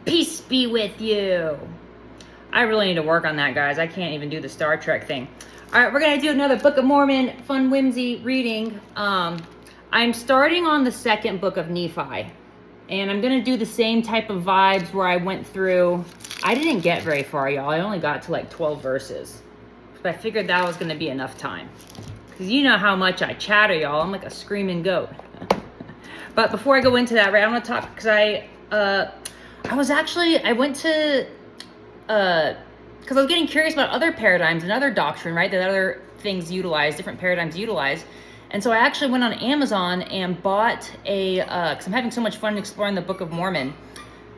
Peace be with you. I really need to work on that, guys. I can't even do the Star Trek thing. All right, we're going to do another Book of Mormon fun whimsy reading. I'm starting on the second book of Nephi. And I'm going to do the same type of vibes where I went through. I didn't get very far, y'all. I only got to like 12 verses. But I figured that was going to be enough time. Because you know how much I chatter, y'all. I'm like a screaming goat. But before I go into that, right, I want to talk because I went to, because I was getting curious about other paradigms and other doctrine, right, that other things utilize, different paradigms utilize. And so I actually went on Amazon and bought because I'm having so much fun exploring the Book of Mormon.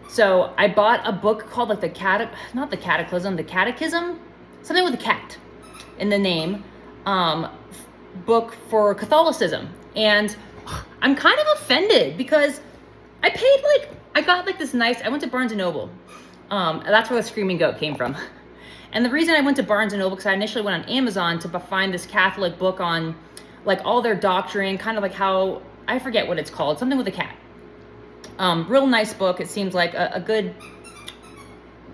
So I bought a book called like the Catechism, something with a cat in the name, book for Catholicism. And I'm kind of offended because I got like this nice, I went to Barnes & Noble. That's where the Screaming Goat came from. And the reason I went to Barnes & Noble, because I initially went on Amazon to find this Catholic book on like all their doctrine, kind of like how, I forget what it's called, something with a cat. Real nice book. It seems like a good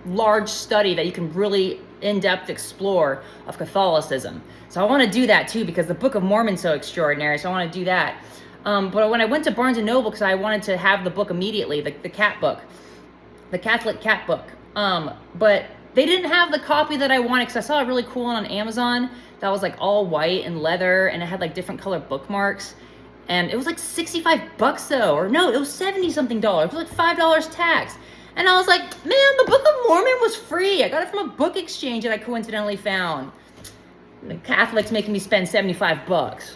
large study that you can really in-depth explore of Catholicism. So I want to do that too because the Book of Mormon's so extraordinary. So I want to do that. But when I went to Barnes & Noble, because I wanted to have the book immediately, the cat book, the Catholic cat book. But they didn't have the copy that I wanted because I saw a really cool one on Amazon that was like all white and leather and it had like different color bookmarks. And it was like $65 though, or no, it was 70 something dollars. It was like $5 tax. And I was like, man, the Book of Mormon was free. I got it from a book exchange that I coincidentally found. The Catholics making me spend $75.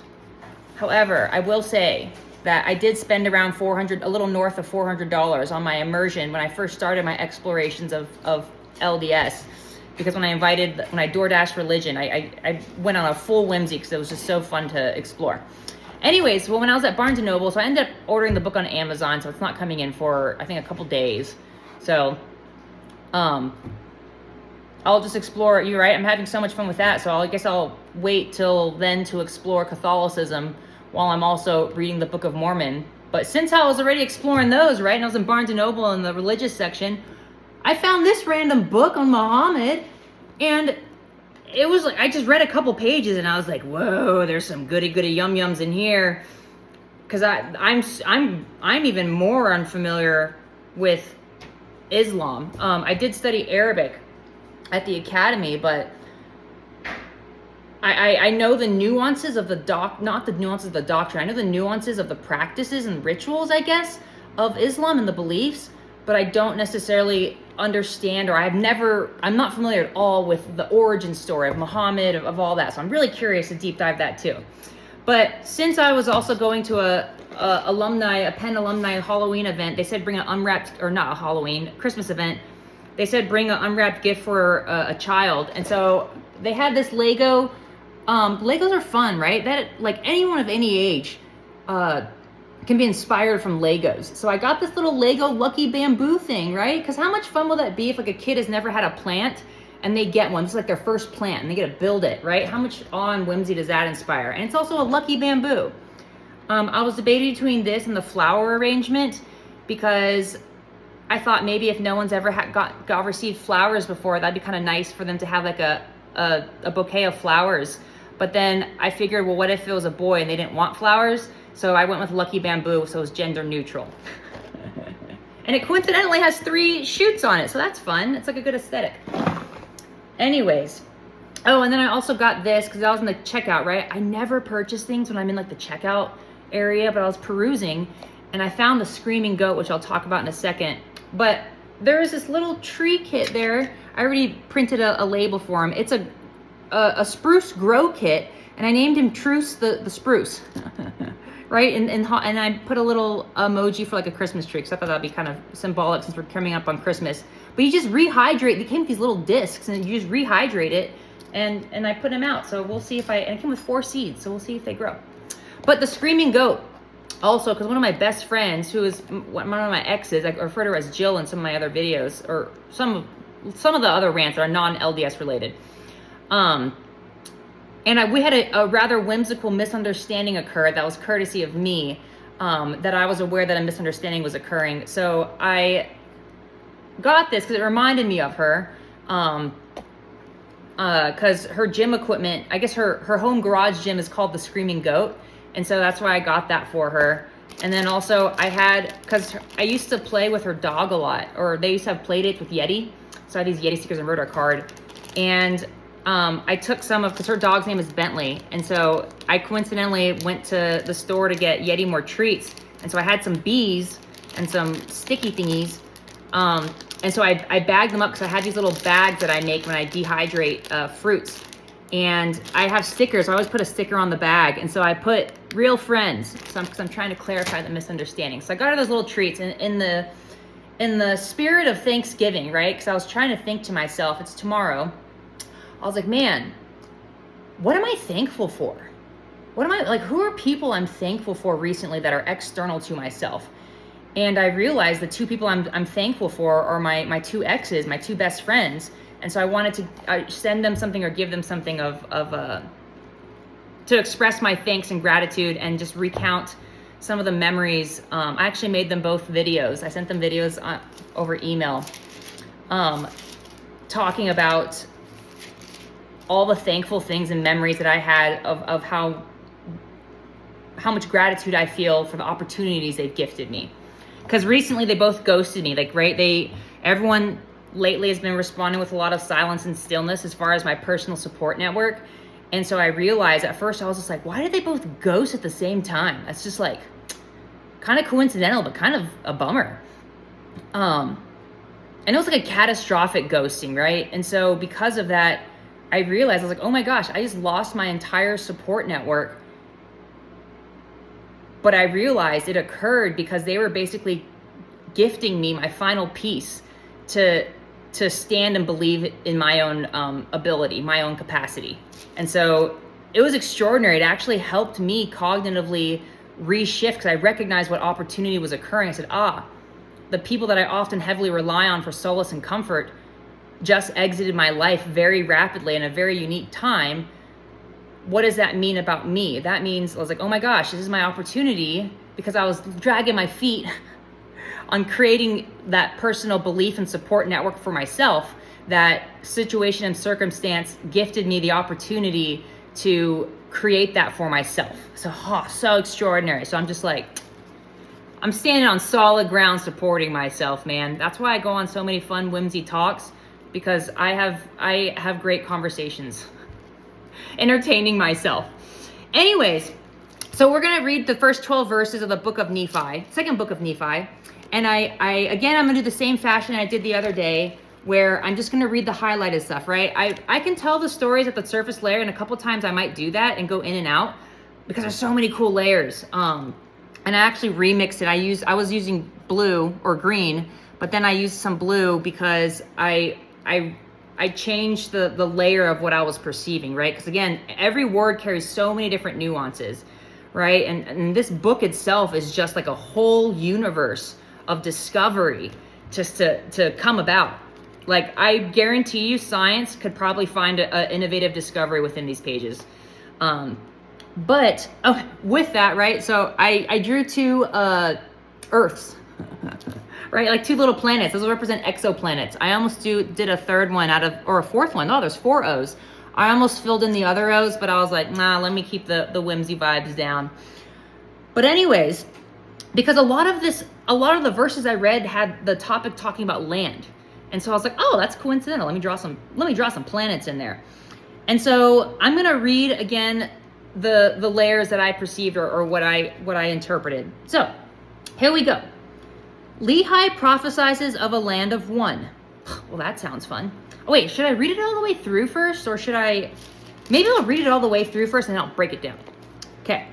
However, I will say that I did spend around a little north of $400 on my immersion when I first started my explorations of LDS. Because when I DoorDash religion, I went on a full whimsy because it was just so fun to explore. Anyways, well, when I was at Barnes & Noble, so I ended up ordering the book on Amazon, so it's not coming in for, I think, a couple days. So, I'll just explore, you're right, I'm having so much fun with that, so I guess I'll wait till then to explore Catholicism while I'm also reading the Book of Mormon. But since I was already exploring those, right, and I was in Barnes & Noble in the religious section, I found this random book on Muhammad, and it was like, I just read a couple pages, and I was like, whoa, there's some goody yum-yums in here, because I'm even more unfamiliar with Islam. I did study Arabic at the academy, but I know the nuances of not the nuances of the doctrine. I know the nuances of the practices and rituals, I guess, of Islam and the beliefs, but I don't necessarily understand, or I'm not familiar at all with the origin story of Muhammad, of all that. So I'm really curious to deep dive that too. But since I was also going to a Penn alumni Halloween event, they said bring an unwrapped, or not a Halloween, Christmas event. They said bring an unwrapped gift for a child. And so they had this Lego. Legos are fun, right? That, like, anyone of any age can be inspired from Legos. So I got this little Lego Lucky Bamboo thing, right? Because how much fun will that be if like a kid has never had a plant and they get one? This is like their first plant and they get to build it, right? How much awe and whimsy does that inspire? And it's also a Lucky Bamboo. I was debating between this and the flower arrangement because I thought maybe if no one's ever received flowers before, that'd be kind of nice for them to have like a bouquet of flowers. But then I figured, well, what if it was a boy and they didn't want flowers? So I went with Lucky Bamboo, so it was gender neutral. And it coincidentally has 3 shoots on it, so that's fun. It's like a good aesthetic. Anyways. Oh, and then I also got this, because I was in the checkout, right? I never purchase things when I'm in like the checkout area, but I was perusing, and I found the Screaming Goat, which I'll talk about in a second. But there is this little tree kit there. I already printed a label for him. It's a spruce grow kit, and I named him Truce the Spruce. Right? And I put a little emoji for like a Christmas tree, because I thought that'd be kind of symbolic since we're coming up on Christmas. But you just rehydrate. They came with these little discs, and you just rehydrate it, and I put them out. So we'll see and it came with 4 seeds, so we'll see if they grow. But the Screaming Goat, also, because one of my best friends, who is one of my exes, I refer to her as Jill in some of my other videos, or some of the other rants that are non-LDS related. And we had a rather whimsical misunderstanding occur that was courtesy of me, that I was aware that a misunderstanding was occurring. So I got this because it reminded me of her. Because her gym equipment, I guess her home garage gym is called the Screaming Goat. And so that's why I got that for her. And then also I had, because I used to play with her dog a lot, or they used to have play dates with Yeti. So I had these Yeti stickers and wrote her card. And I took some of, because her dog's name is Bentley. And so I coincidentally went to the store to get Yeti more treats. And so I had some bees and some sticky thingies. And so I bagged them up because I had these little bags that I make when I dehydrate fruits. And I have stickers. So I always put a sticker on the bag. And so I put real friends, because I'm trying to clarify the misunderstanding. So I got her those little treats in the spirit of Thanksgiving, right? Because I was trying to think to myself, it's tomorrow. I was like, man, what am I thankful for? Who are people I'm thankful for recently that are external to myself? And I realized the two people I'm thankful for are my two exes, my two best friends. And so I wanted to send them something or give them something to express my thanks and gratitude and just recount some of the memories. I actually made them both videos. I sent them videos over email, talking about all the thankful things and memories that I had of how much gratitude I feel for the opportunities they've gifted me. Because recently they both ghosted me, everyone lately has been responding with a lot of silence and stillness as far as my personal support network. And so I realized at first, I was just like, why did they both ghost at the same time? That's just like kind of coincidental, but kind of a bummer. And it was like a catastrophic ghosting, right? And so because of that, I realized, I was like, oh my gosh, I just lost my entire support network. But I realized it occurred because they were basically gifting me my final piece to stand and believe in my own ability, my own capacity. And so it was extraordinary. It actually helped me cognitively reshift because I recognized what opportunity was occurring. I said, the people that I often heavily rely on for solace and comfort just exited my life very rapidly in a very unique time. What does that mean about me? That means I was like, oh my gosh, this is my opportunity, because I was dragging my feet on creating that personal belief and support network for myself. That situation and circumstance gifted me the opportunity to create that for myself. So extraordinary. So I'm just like, I'm standing on solid ground supporting myself, man. That's why I go on so many fun, whimsy talks, because I have great conversations. Entertaining myself. Anyways, so we're going to read the first 12 verses of the book of Nephi, second book of Nephi. And I'm going to do the same fashion I did the other day, where I'm just going to read the highlighted stuff, right? I can tell the stories at the surface layer, and a couple times I might do that and go in and out because there's so many cool layers. And I actually remixed it. I was using blue or green, but then I used some blue because I changed the layer of what I was perceiving, right? Because again, every word carries so many different nuances, right? And this book itself is just like a whole universe of discovery just to come about. Like, I guarantee you science could probably find an innovative discovery within these pages. But with that, right? So I drew two Earths, right? Like two little planets. Those will represent exoplanets. I almost did a third one or a fourth one. Oh, there's 4 O's. I almost filled in the other O's, but I was like, nah, let me keep the whimsy vibes down. But anyways, because a lot of the verses I read had the topic talking about land. And so I was like, oh, that's coincidental. Let me draw some planets in there. And so I'm going to read again the layers that I perceived or what I interpreted. So here we go. Lehi prophesizes of a land of one. Well, that sounds fun. Oh, wait, should I read it all the way through first? Or maybe I'll read it all the way through first and then I'll break it down. Okay.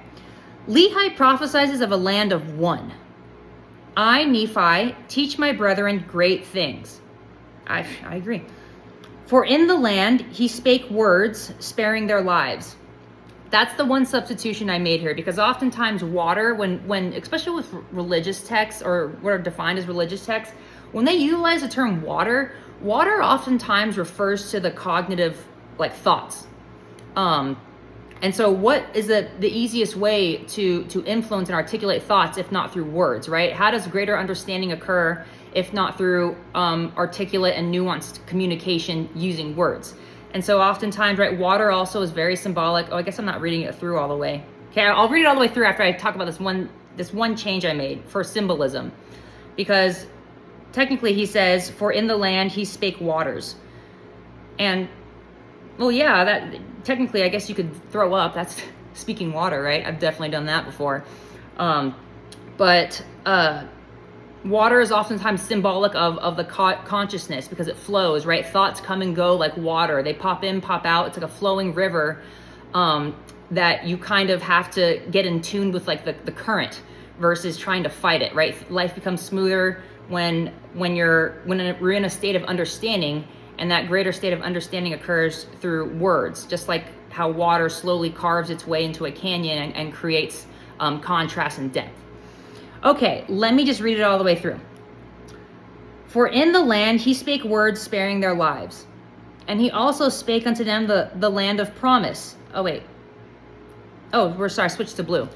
Lehi prophesizes of a land of one. I, Nephi, teach my brethren great things. I agree. For in the land he spake words, sparing their lives. That's the one substitution I made here, because oftentimes water, when especially with religious texts or what are defined as religious texts, when they utilize the term water oftentimes refers to the cognitive thoughts. And so what is the easiest way to influence and articulate thoughts if not through words, right? How does greater understanding occur if not through articulate and nuanced communication using words. And so oftentimes, right, water also is very symbolic. Oh, I guess I'm not reading it through all the way. Okay, I'll read it all the way through after I talk about this one change I made for symbolism. Because technically he says, for in the land he spake waters. And, well, yeah, that technically I guess you could throw up. That's speaking water, right? I've definitely done that before. But water is oftentimes symbolic of the consciousness because it flows, right? Thoughts come and go like water. They pop in, pop out. It's like a flowing river that you kind of have to get in tune with, like the current versus trying to fight it, right? Life becomes smoother when we're in a state of understanding, and that greater state of understanding occurs through words, just like how water slowly carves its way into a canyon and creates contrast and depth. Okay, let me just read it all the way through. For in the land he spake words sparing their lives, and he also spake unto them the land of promise. Switch to blue.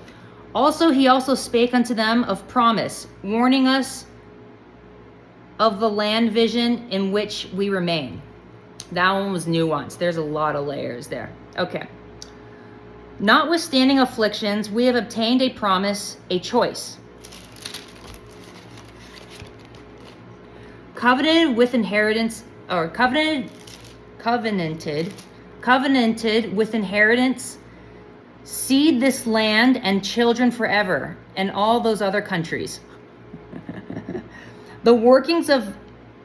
Also he also spake unto them of promise, warning us of the land vision in which we remain. That one was nuanced. There's a lot of layers there. Okay. Notwithstanding afflictions, we have obtained a promise, a choice. Covenanted with inheritance, or covenanted with inheritance, seed this land and children forever, and all those other countries. The workings of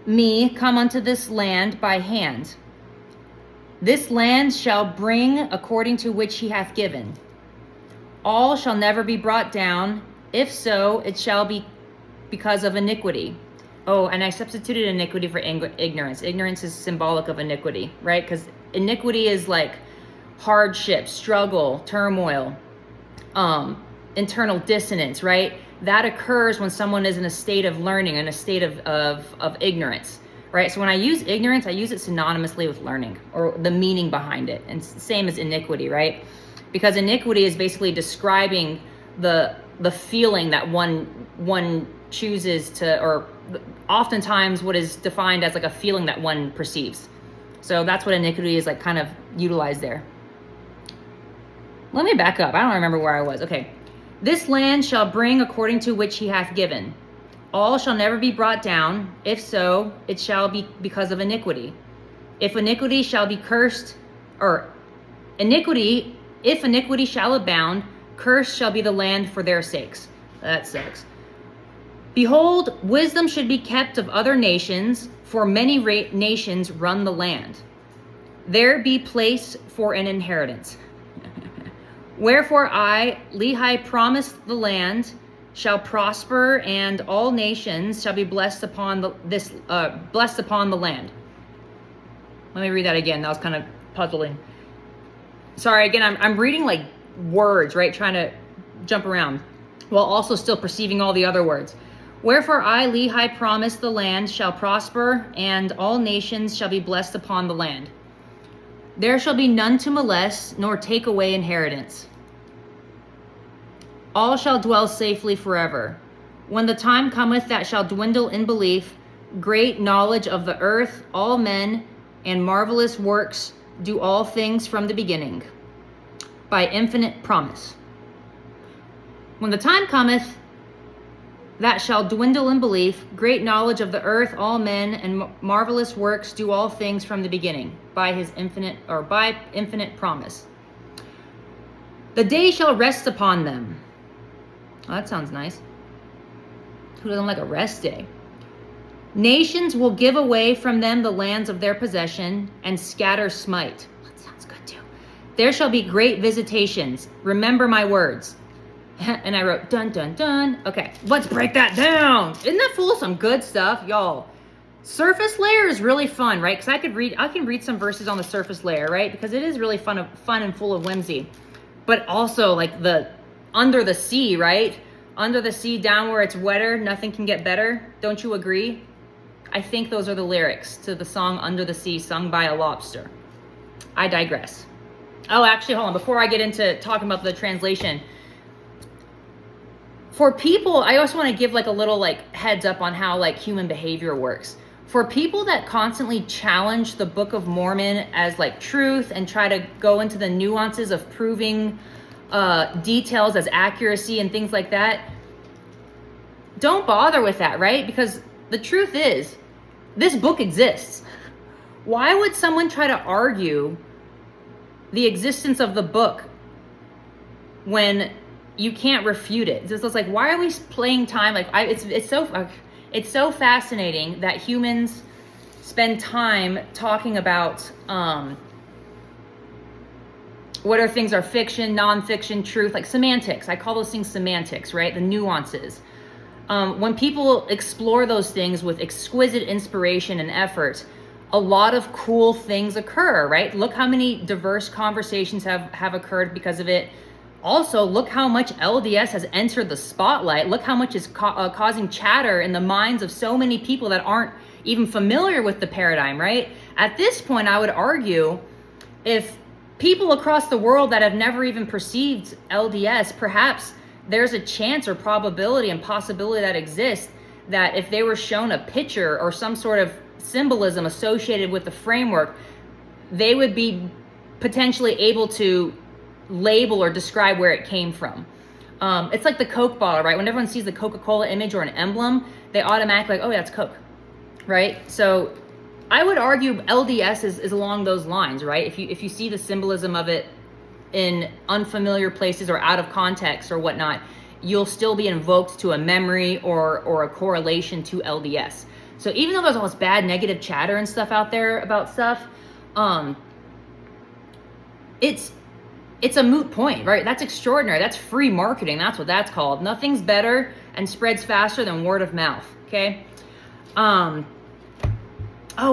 me come unto this land by hand. This land shall bring according to which he hath given. All shall never be brought down. If so, it shall be because of iniquity. Oh, and I substituted iniquity for ignorance. Ignorance is symbolic of iniquity, right? Because iniquity is like hardship, struggle, turmoil, internal dissonance, right? That occurs when someone is in a state of learning, in a state of ignorance, right? So when I use ignorance, I use it synonymously with learning or the meaning behind it. And same as iniquity, right? Because iniquity is basically describing the feeling that one chooses to, or oftentimes what is defined as like a feeling that one perceives. So that's what iniquity is like kind of utilized there. Let me back up. I don't remember where I was. Okay. This land shall bring according to which he hath given. All shall never be brought down. If so, it shall be because of iniquity. If iniquity shall be cursed, or iniquity, if iniquity shall abound, cursed shall be the land for their sakes. That sucks. Behold, wisdom should be kept of other nations, for many nations run the land. There be place for an inheritance. Wherefore I, Lehi, promised the land shall prosper, and all nations shall be blessed upon the land. Let me read that again. That was kind of puzzling. Sorry, again, I'm reading like words, right? Trying to jump around while also still perceiving all the other words. Wherefore I, Lehi, promised the land shall prosper, and all nations shall be blessed upon the land. There shall be none to molest, nor take away inheritance. All shall dwell safely forever. When the time cometh that shall dwindle in belief, great knowledge of the earth, all men, and marvelous works, do all things from the beginning, by infinite promise. When the time cometh that shall dwindle in belief, great knowledge of the earth, all men, and marvelous works, do all things from the beginning, by his infinite, or by infinite promise. The day shall rest upon them. Oh, that sounds nice. Who doesn't like a rest day? Nations will give away from them the lands of their possession, and scatter smite. That sounds good too. There shall be great visitations. Remember my words. And I wrote, dun, dun, dun. Okay, let's break that down. Isn't that full of some good stuff, y'all? Surface layer is really fun, right? Because I can read some verses on the surface layer, right? Because it is really fun and full of whimsy. But also like the under the sea, right? Under the sea, down where it's wetter, nothing can get better. Don't you agree? I think those are the lyrics to the song Under the Sea, sung by a lobster. I digress. Oh, actually, hold on. Before I get into talking about the translation, For people, I also want to give like a little like heads up on how like human behavior works. For people that constantly challenge the Book of Mormon as like truth and try to go into the nuances of proving details as accuracy and things like that, don't bother with that, right? Because the truth is, this book exists. Why would someone try to argue the existence of the book when you can't refute it? It's like, why are we playing time? Like, it's so fascinating that humans spend time talking about what things are fiction, nonfiction, truth, like semantics. I call those things semantics, right? The nuances. When people explore those things with exquisite inspiration and effort, a lot of cool things occur, right? Look how many diverse conversations have occurred because of it. Also, look how much LDS has entered the spotlight. Look how much is causing chatter in the minds of so many people that aren't even familiar with the paradigm, right? At this point, I would argue if people across the world that have never even perceived LDS, perhaps there's a chance or probability and possibility that exists that if they were shown a picture or some sort of symbolism associated with the framework, they would be potentially able to label or describe where it came from. It's like the Coke bottle, right? When everyone sees the Coca-Cola image or an emblem, they automatically like, oh, that's Coke, right? So I would argue LDS is along those lines, right? If you see the symbolism of it in unfamiliar places or out of context or whatnot, you'll still be invoked to a memory or a correlation to LDS. So even though there's all this bad negative chatter and stuff out there about stuff, it's a moot point, right? That's extraordinary. That's free marketing. That's what that's called. Nothing's better and spreads faster than word of mouth, okay? Oh,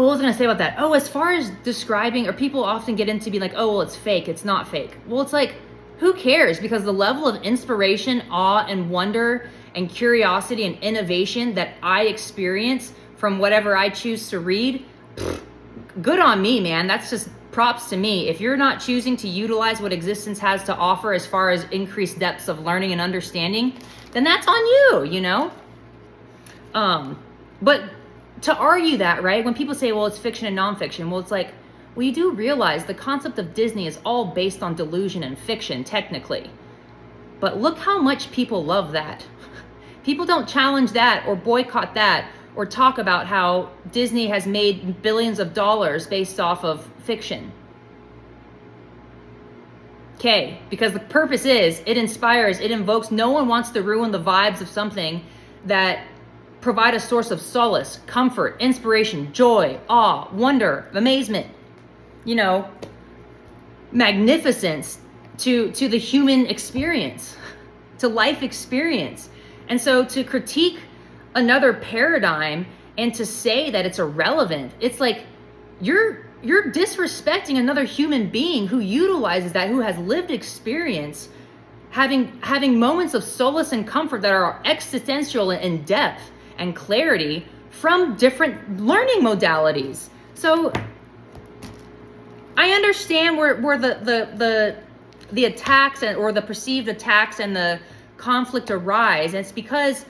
what was I going to say about that? Oh, as far as describing, or people often get into being like, oh, well, it's fake. It's not fake. Well, it's like, who cares? Because the level of inspiration, awe, and wonder, and curiosity, and innovation that I experience from whatever I choose to read, good on me, man. That's just props to me. If you're not choosing to utilize what existence has to offer as far as increased depths of learning and understanding, then that's on you, you know? But to argue that, right, when people say, well, it's fiction and nonfiction, well, it's like, well, you do realize the concept of Disney is all based on delusion and fiction, technically. But look how much people love that. People don't challenge that or boycott that or talk about how Disney has made billions of dollars based off of fiction. Okay, because the purpose is, it inspires, it invokes. No one wants to ruin the vibes of something that provide a source of solace, comfort, inspiration, joy, awe, wonder, amazement, you know, magnificence to the human experience, to life experience. And so to critique another paradigm and to say that it's irrelevant, it's like you're disrespecting another human being who utilizes that, who has lived experience, having moments of solace and comfort that are existential in depth and clarity from different learning modalities. So I understand where the attacks or the perceived attacks and the conflict arise. And it's because,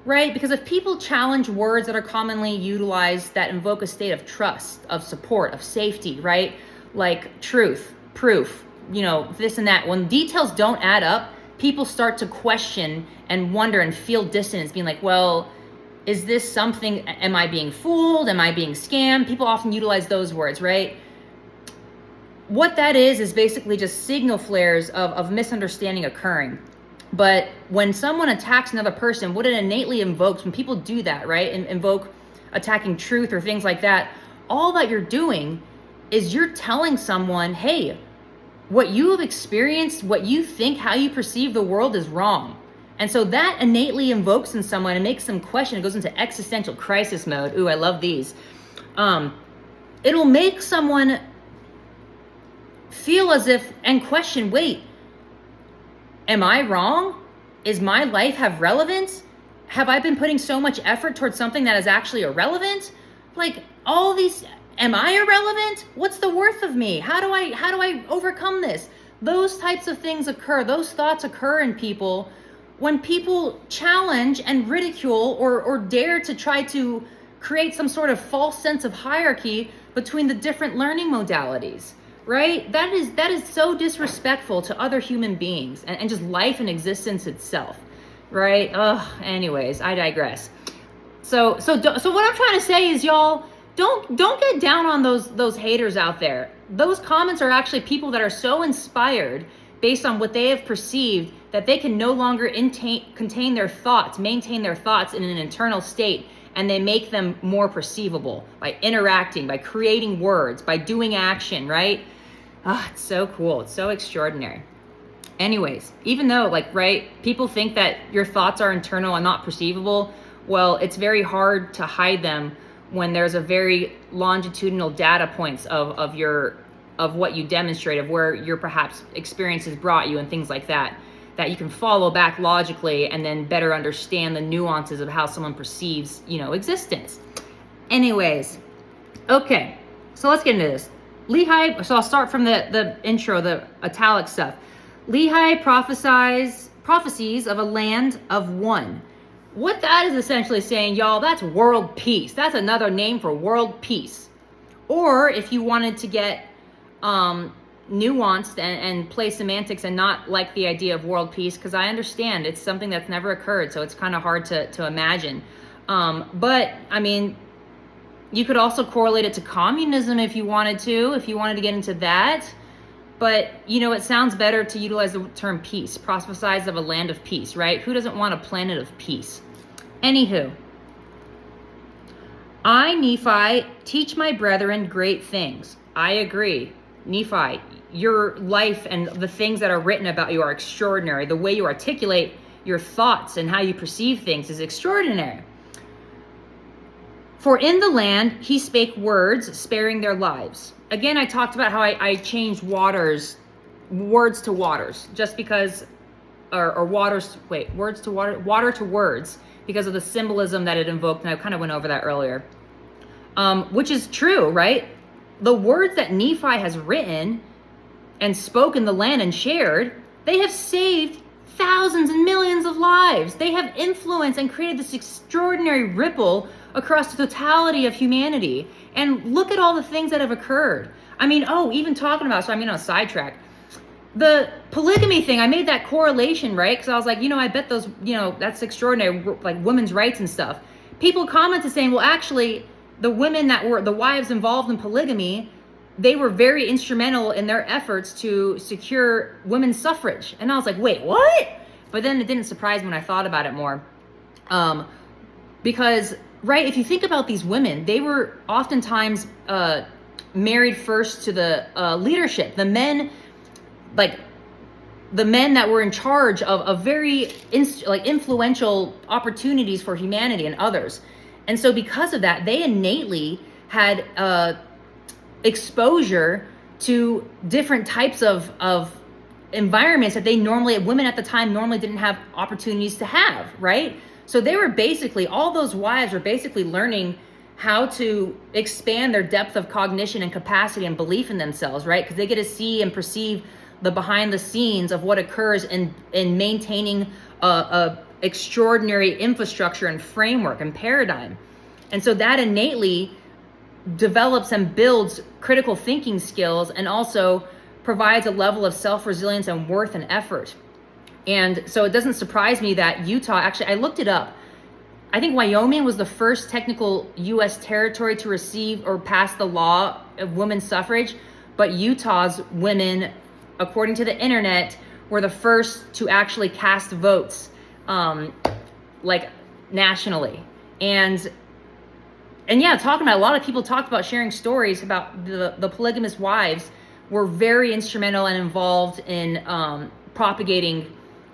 right, because if people challenge words that are commonly utilized that invoke a state of trust, of support, of safety, right? Like truth, proof, you know, this and that. When details don't add up, people start to question and wonder and feel dissonance, being like, well, is this something, am I being fooled? Am I being scammed? People often utilize those words, right? What that is basically just signal flares of misunderstanding occurring. But when someone attacks another person, what it innately invokes, when people do that, right, and invoke attacking truth or things like that, all that you're doing is you're telling someone, hey, what you have experienced, what you think, how you perceive the world is wrong. And so that innately invokes in someone and makes them question. It goes into existential crisis mode. Ooh, I love these. It'll make someone feel as if, and question, wait, am I wrong? Is my life have relevance? Have I been putting so much effort towards something that is actually irrelevant? Like all these, am I irrelevant? What's the worth of me? How do I overcome this? Those types of things occur. Those thoughts occur in people when people challenge and ridicule or dare to try to create some sort of false sense of hierarchy between the different learning modalities, right? That is so disrespectful to other human beings and just life and existence itself, right? Anyways, I digress. So what I'm trying to say is, y'all, don't get down on those haters out there. Those comments are actually people that are so inspired based on what they have perceived that they can no longer maintain their thoughts in an internal state, and they make them more perceivable by interacting, by creating words, by doing action, right? It's so cool. It's so extraordinary. Anyways, even though, people think that your thoughts are internal and not perceivable, well, it's very hard to hide them when there's a very longitudinal data points of what you demonstrate, of where your perhaps experiences brought you and things like that you can follow back logically and then better understand the nuances of how someone perceives, existence. Anyways, okay, so let's get into this. Lehi, so I'll start from the intro, the italic stuff. Lehi prophecies of a land of one. What that is essentially saying, y'all, that's world peace. That's another name for world peace. Or if you wanted to get nuanced and play semantics and not like the idea of world peace, because I understand it's something that's never occurred, so it's kind of hard to imagine. But I mean, you could also correlate it to communism if you wanted to get into that. But, it sounds better to utilize the term peace, prophesies of a land of peace, right? Who doesn't want a planet of peace? Anywho, I, Nephi, teach my brethren great things. I agree. Nephi, your life and the things that are written about you are extraordinary. The way you articulate your thoughts and how you perceive things is extraordinary. For in the land he spake words, sparing their lives. Again, I talked about how I changed words to waters, just because, water to words, because of the symbolism that it invoked, and I kind of went over that earlier. Which is true, right? The words that Nephi has written and spoken the land and shared, they have saved thousands and millions of lives. They have influenced and created this extraordinary ripple across the totality of humanity. And look at all the things that have occurred. I mean, even talking about, so I'm on a sidetrack. The polygamy thing, I made that correlation, right? Because I was like, I bet those, that's extraordinary, like women's rights and stuff. People commented saying, well, actually, the women that were the wives involved in polygamy, they were very instrumental in their efforts to secure women's suffrage. And I was like, wait, what? But then it didn't surprise me when I thought about it more. Because, right, if you think about these women, they were oftentimes married first to the leadership. The men that were in charge of very influential opportunities for humanity and others. And so because of that, they innately had exposure to different types of environments that women at the time normally didn't have opportunities to have, right? So they were basically, all those wives were basically learning how to expand their depth of cognition and capacity and belief in themselves, right? Because they get to see and perceive the behind the scenes of what occurs in maintaining a extraordinary infrastructure and framework and paradigm. And so that innately develops and builds critical thinking skills, and also provides a level of self-resilience and worth and effort. And so it doesn't surprise me that Utah, actually, I looked it up. I think Wyoming was the first technical U.S. territory to receive or pass the law of women's suffrage, but Utah's women, according to the internet, were the first to actually cast votes, nationally. And yeah, a lot of people talked about sharing stories about the polygamous wives were very instrumental and involved in propagating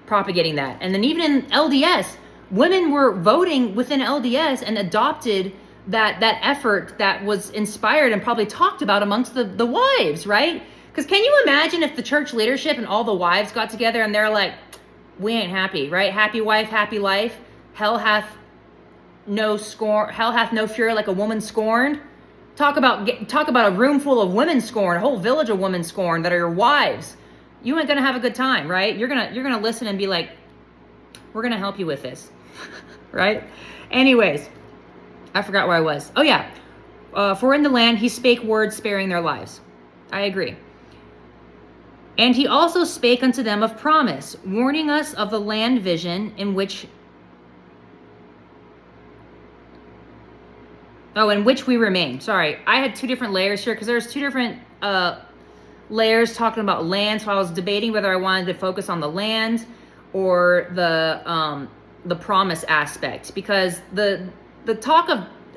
that. And then even in LDS, women were voting within LDS and adopted that effort that was inspired and probably talked about amongst the wives, right? Because can you imagine if the church leadership and all the wives got together and they're like, we ain't happy, right? Happy wife, happy life. Hell hath no fury like a woman scorned. Talk about a room full of women scorned, a whole village of women scorned that are your wives. You ain't gonna have a good time, right? You're gonna listen and be like, We're going to help you with this. Right? Anyways, I forgot where I was. Oh yeah. For in the land, he spake words sparing their lives. I agree. And he also spake unto them of promise, warning us of the land vision in which we remain. Sorry, I had two different layers here because there's two different layers talking about land. So I was debating whether I wanted to focus on the land or the promise aspect, because the talk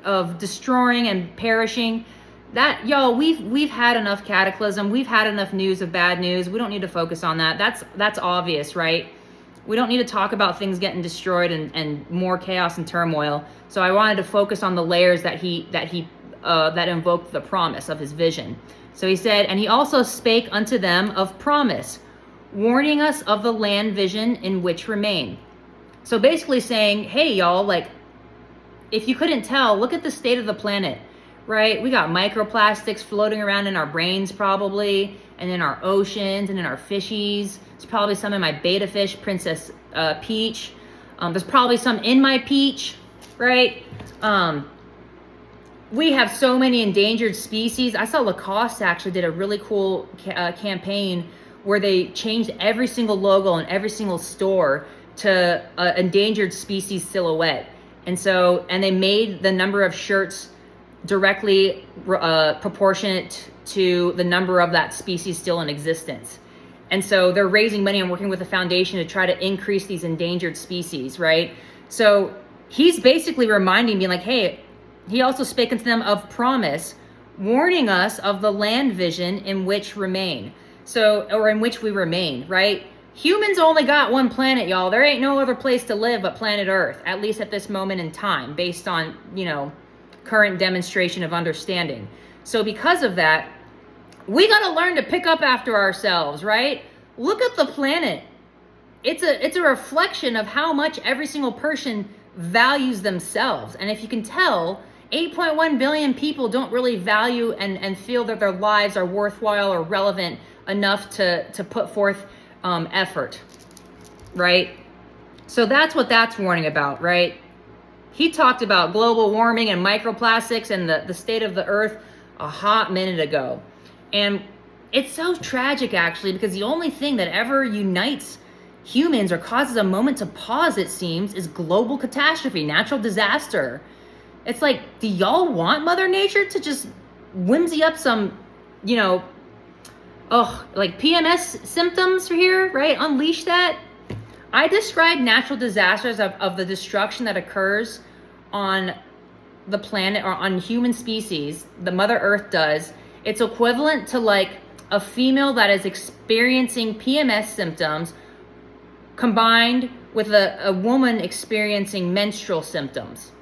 of destroying and perishing, that, y'all, we've had enough cataclysm. We've had enough news of bad news. We don't need to focus on that. That's obvious, right? We don't need to talk about things getting destroyed and more chaos and turmoil. So I wanted to focus on the layers that invoked the promise of his vision. So he said, and he also spake unto them of promise, warning us of the land vision in which remain. So basically saying, hey, y'all, like, if you couldn't tell, look at the state of the planet, right? We got microplastics floating around in our brains probably, and in our oceans and in our fishies. There's probably some in my beta fish, Princess Peach. There's probably some in my peach, right? We have so many endangered species. I saw Lacoste actually did a really cool campaign where they changed every single logo in every single store to endangered species silhouette. And they made the number of shirts directly proportionate to the number of that species still in existence. And so they're raising money and working with a foundation to try to increase these endangered species, right? So he's basically reminding me, like, hey, he also spake unto them of promise, warning us of the land vision in which remain. Or in which we remain, right? Humans only got one planet, y'all. There ain't no other place to live but planet Earth, at least at this moment in time, based on, current demonstration of understanding. So because of that, we got to learn to pick up after ourselves, right? Look at the planet. It's a reflection of how much every single person values themselves. And if you can tell, 8.1 billion people don't really value and feel that their lives are worthwhile or relevant enough to put forth effort, right? So that's what that's warning about, right? He talked about global warming and microplastics and the state of the earth a hot minute ago. And it's so tragic, actually, because the only thing that ever unites humans or causes a moment to pause, it seems, is global catastrophe, natural disaster. It's like, do y'all want Mother Nature to just whimsy up some, like PMS symptoms here, right? Unleash that. I describe natural disasters of the destruction that occurs on the planet or on human species, the Mother Earth does. It's equivalent to like a female that is experiencing PMS symptoms combined with a woman experiencing menstrual symptoms.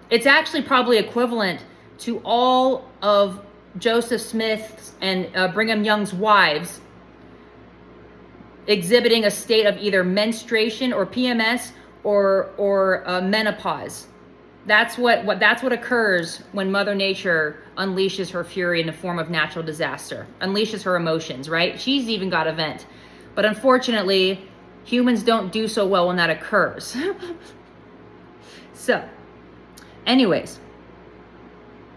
It's actually probably equivalent to all of Joseph Smith's and Brigham Young's wives exhibiting a state of either menstruation or PMS or menopause. That's what occurs when Mother Nature unleashes her fury in the form of natural disaster, unleashes her emotions, right? She's even got a vent. But unfortunately, humans don't do so well when that occurs. So, anyways,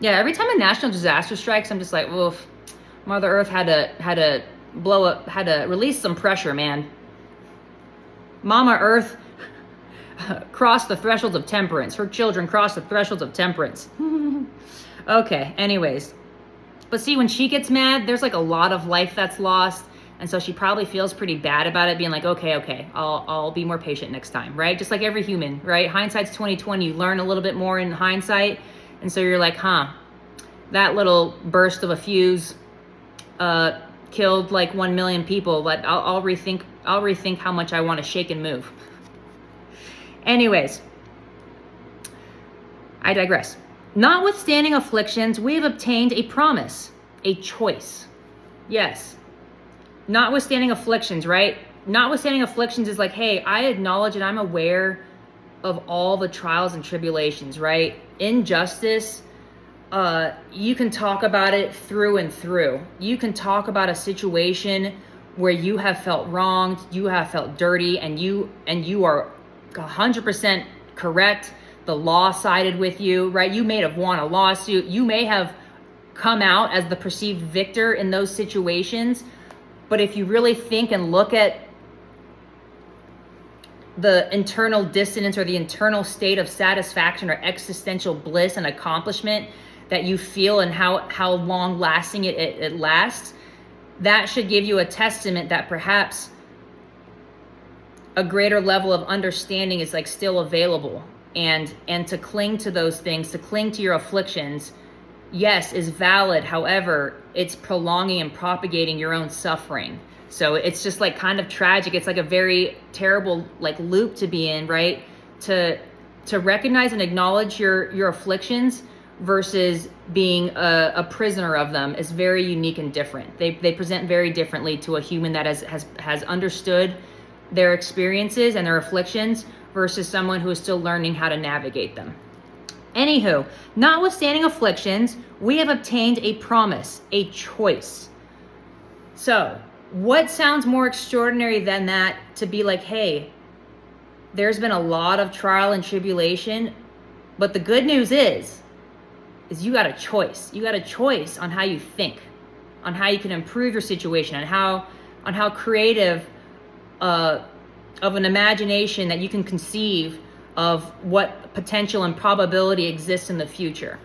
yeah, every time a national disaster strikes, I'm just like, oof, Mother Earth had to blow up, had to release some pressure, man. Mama Earth crossed the thresholds of temperance. Her children crossed the thresholds of temperance. Okay, anyways. But see, when she gets mad, there's like a lot of life that's lost. And so she probably feels pretty bad about it, being like, okay, I'll be more patient next time, right? Just like every human, right? Hindsight's 20/20. You learn a little bit more in hindsight. And so you're like, that little burst of a fuse killed like 1 million people, but I'll rethink how much I want to shake and move. Anyways, I digress. Notwithstanding afflictions, we have obtained a promise, a choice. Yes. Notwithstanding afflictions, right? Notwithstanding afflictions is like, hey, I acknowledge and I'm aware of all the trials and tribulations, right? Injustice, you can talk about it through and through. You can talk about a situation where you have felt wronged, you have felt dirty, and you are 100% correct. The law sided with you, right? You may have won a lawsuit. You may have come out as the perceived victor in those situations. But if you really think and look at the internal dissonance or the internal state of satisfaction or existential bliss and accomplishment that you feel and how long lasting it lasts, that should give you a testament that perhaps a greater level of understanding is like still available. And to cling to those things, to cling to your afflictions, yes, is valid. However, it's prolonging and propagating your own suffering. So it's just like kind of tragic. It's like a very terrible like loop to be in, right? To recognize and acknowledge your afflictions versus being a prisoner of them is very unique and different. They present very differently to a human that has understood their experiences and their afflictions versus someone who is still learning how to navigate them. Anywho, notwithstanding afflictions, we have obtained a promise, a choice. So, what sounds more extraordinary than that to be like, hey, there's been a lot of trial and tribulation, but the good news is you got a choice. You got a choice on how you think, on how you can improve your situation, on how creative of an imagination that you can conceive of what potential and probability exists in the future.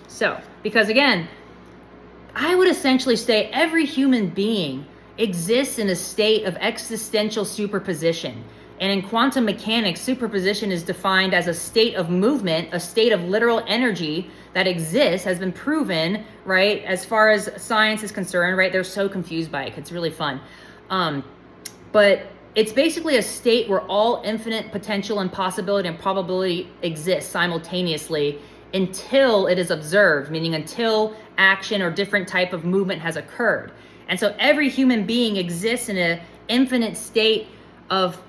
So, because again, I would essentially say every human being exists in a state of existential superposition. And in quantum mechanics, superposition is defined as a state of movement, a state of literal energy that exists, has been proven, right? As far as science is concerned, right? They're so confused by it. It's really fun. But it's basically a state where all infinite potential and possibility and probability exist simultaneously until it is observed, meaning until action or different type of movement has occurred. And so every human being exists in an infinite state of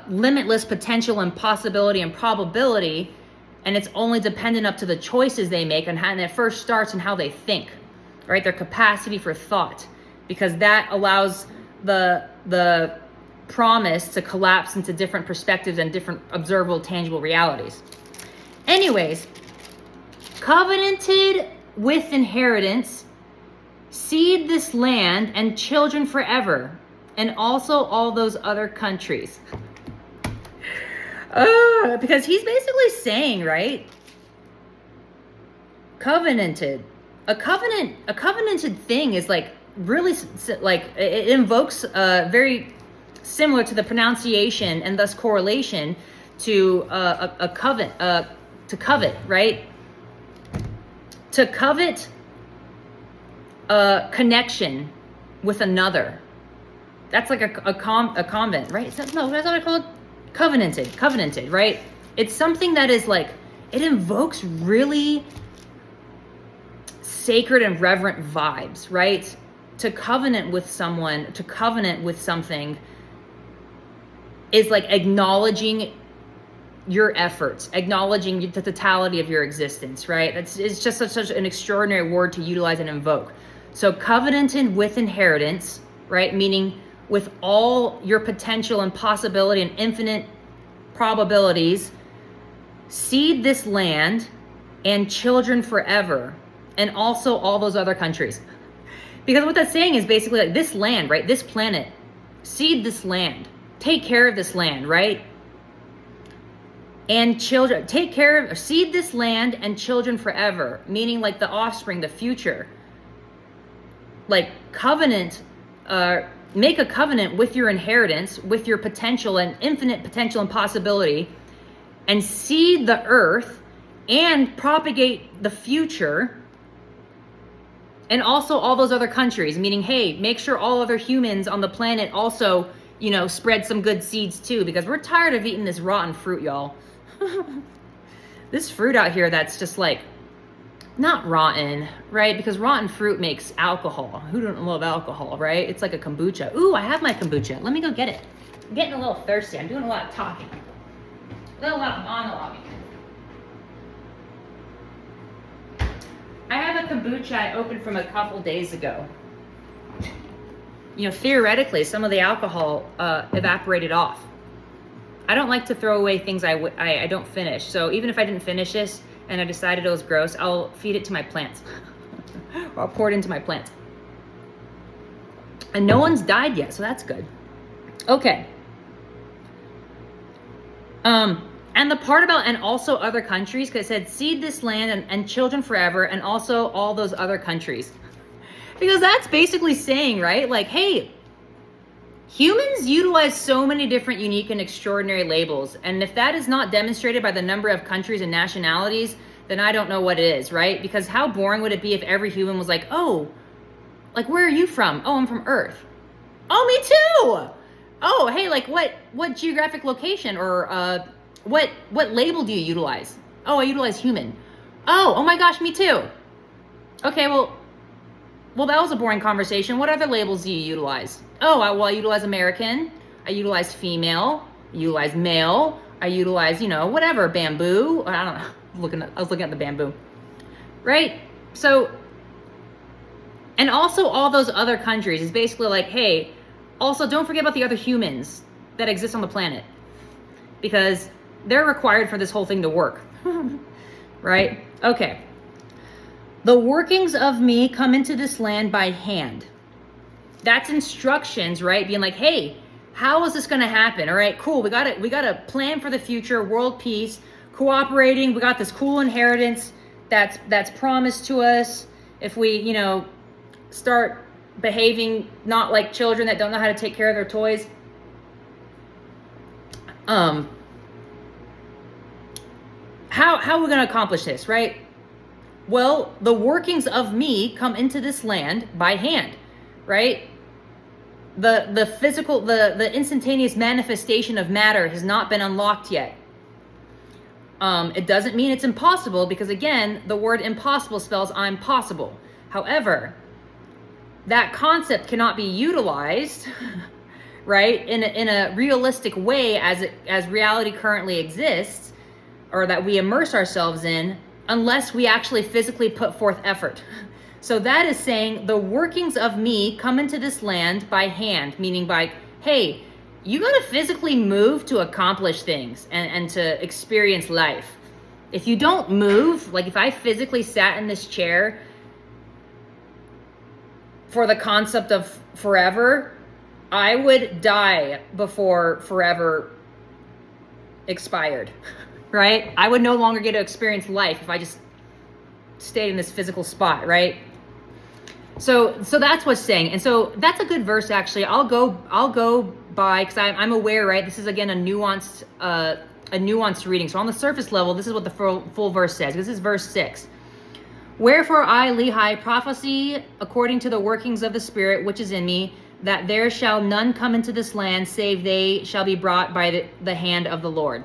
limitless potential and possibility and probability, and it's only dependent up to the choices they make and it first starts in how they think, right? Their capacity for thought, because that allows the promise to collapse into different perspectives and different observable, tangible realities. Anyways, covenanted with inheritance, seed this land and children forever, and also all those other countries. Because he's basically saying, right? Covenanted. A covenanted thing is like really like it invokes very similar to the pronunciation and thus correlation to a covet, to covet, right? To covet a connection with another. That's like a convent, right? That's what I call it. Covenanted, right? It's something that is like, it invokes really sacred and reverent vibes, right? To covenant with someone, to covenant with something is like acknowledging your efforts, acknowledging the totality of your existence, right? It's just such an extraordinary word to utilize and invoke. So covenanted with inheritance, right? Meaning with all your potential and possibility and infinite probabilities, seed this land and children forever, and also all those other countries. Because what that's saying is basically like this land, right? This planet, seed this land, take care of this land, right? And children, take care of, seed this land and children forever, meaning like the offspring, the future. Like covenant, make a covenant with your inheritance, with your potential and infinite potential and possibility, and seed the earth and propagate the future, and also all those other countries, meaning, hey, make sure all other humans on the planet also, spread some good seeds too, because we're tired of eating this rotten fruit, y'all. This fruit out here that's just like, not rotten, right? Because rotten fruit makes alcohol. Who doesn't love alcohol, right? It's like a kombucha. Ooh, I have my kombucha. Let me go get it. I'm getting a little thirsty. I'm doing a lot of talking. A little lot of monologuing. I have a kombucha I opened from a couple days ago. Theoretically, some of the alcohol evaporated off. I don't like to throw away things I don't finish. So even if I didn't finish this and I decided it was gross, I'll feed it to my plants. Or I'll pour it into my plants. And no one's died yet, so that's good. Okay. And the part about, and also other countries, because it said seed this land and children forever, and also all those other countries. Because that's basically saying, right? Like, hey, humans utilize so many different unique and extraordinary labels. And if that is not demonstrated by the number of countries and nationalities, then I don't know what it is, right? Because how boring would it be if every human was like, oh, like, where are you from? Oh, I'm from Earth. Oh, me too. Oh, hey, like what geographic location or what label do you utilize? Oh, I utilize human. Oh my gosh, me too. Okay, well, that was a boring conversation. What other labels do you utilize? Oh, I utilize American. I utilize female. I utilize male. I utilize, whatever, bamboo. I don't know. I was looking at the bamboo. Right? So, and also all those other countries is basically like, hey, also don't forget about the other humans that exist on the planet, because they're required for this whole thing to work. Right? Okay. The workings of me come into this land by hand. That's instructions, right? Being like, hey, how is this going to happen? All right, cool. We got a plan for the future, world peace, cooperating. We got this cool inheritance that's promised to us if we, start behaving not like children that don't know how to take care of their toys. How are we going to accomplish this, right? Well, the workings of me come into this land by hand, right? The physical, the instantaneous manifestation of matter has not been unlocked yet. It doesn't mean it's impossible, because again, the word impossible spells I'm possible. However, that concept cannot be utilized, right, in a realistic way as reality currently exists, or that we immerse ourselves in, unless we actually physically put forth effort. So that is saying the workings of me come into this land by hand, meaning by, hey, you got to physically move to accomplish things and to experience life. If you don't move, like if I physically sat in this chair for the concept of forever, I would die before forever expired, right? I would no longer get to experience life if I just stayed in this physical spot, right? So that's what's saying. And so that's a good verse, actually. I'll go by, because I'm aware, right? This is, again, a nuanced reading. So on the surface level, this is what the full verse says. This is verse 6. Wherefore I, Lehi, prophesy according to the workings of the Spirit which is in me, that there shall none come into this land, save they shall be brought by the hand of the Lord.